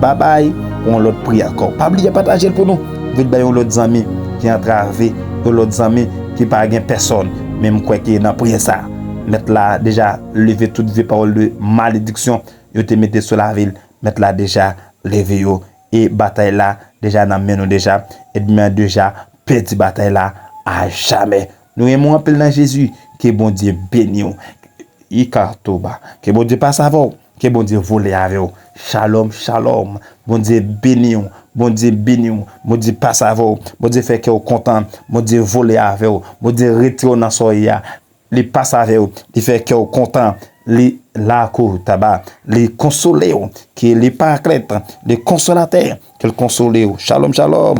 Bye bye. On l'autre prie encore. Pas oublier partager pour nous. Vous avez l'autre ami qui entravé, l'autre ami qui pas gain personne. Même quoi qui dans prière ça. Mettre là déjà lever toute vie parole de malédiction. Yo te mettez sur la ville. Mettre là déjà lever yo et bataille là déjà dans nous déjà et bien déjà perdu bataille là à jamais. Nous aimons appeler dans Jésus que bon Dieu bénisse. Ikartoba. Que bon Dieu passe avec vous. Que bon Dieu vole avec vous. Shalom, shalom. Bon Dieu bénis. Bon Dieu bénis. Bon Dieu passe avec vous. Bon Dieu fait que vous content. Bon Dieu vole avec vous. Bon Dieu retourne dans soya. Il passe avec vous. Il fait que vous content. Les la tabac. Les consoler. Qui les paraclètes. Les consolateurs. Qu'il console. Shalom, shalom.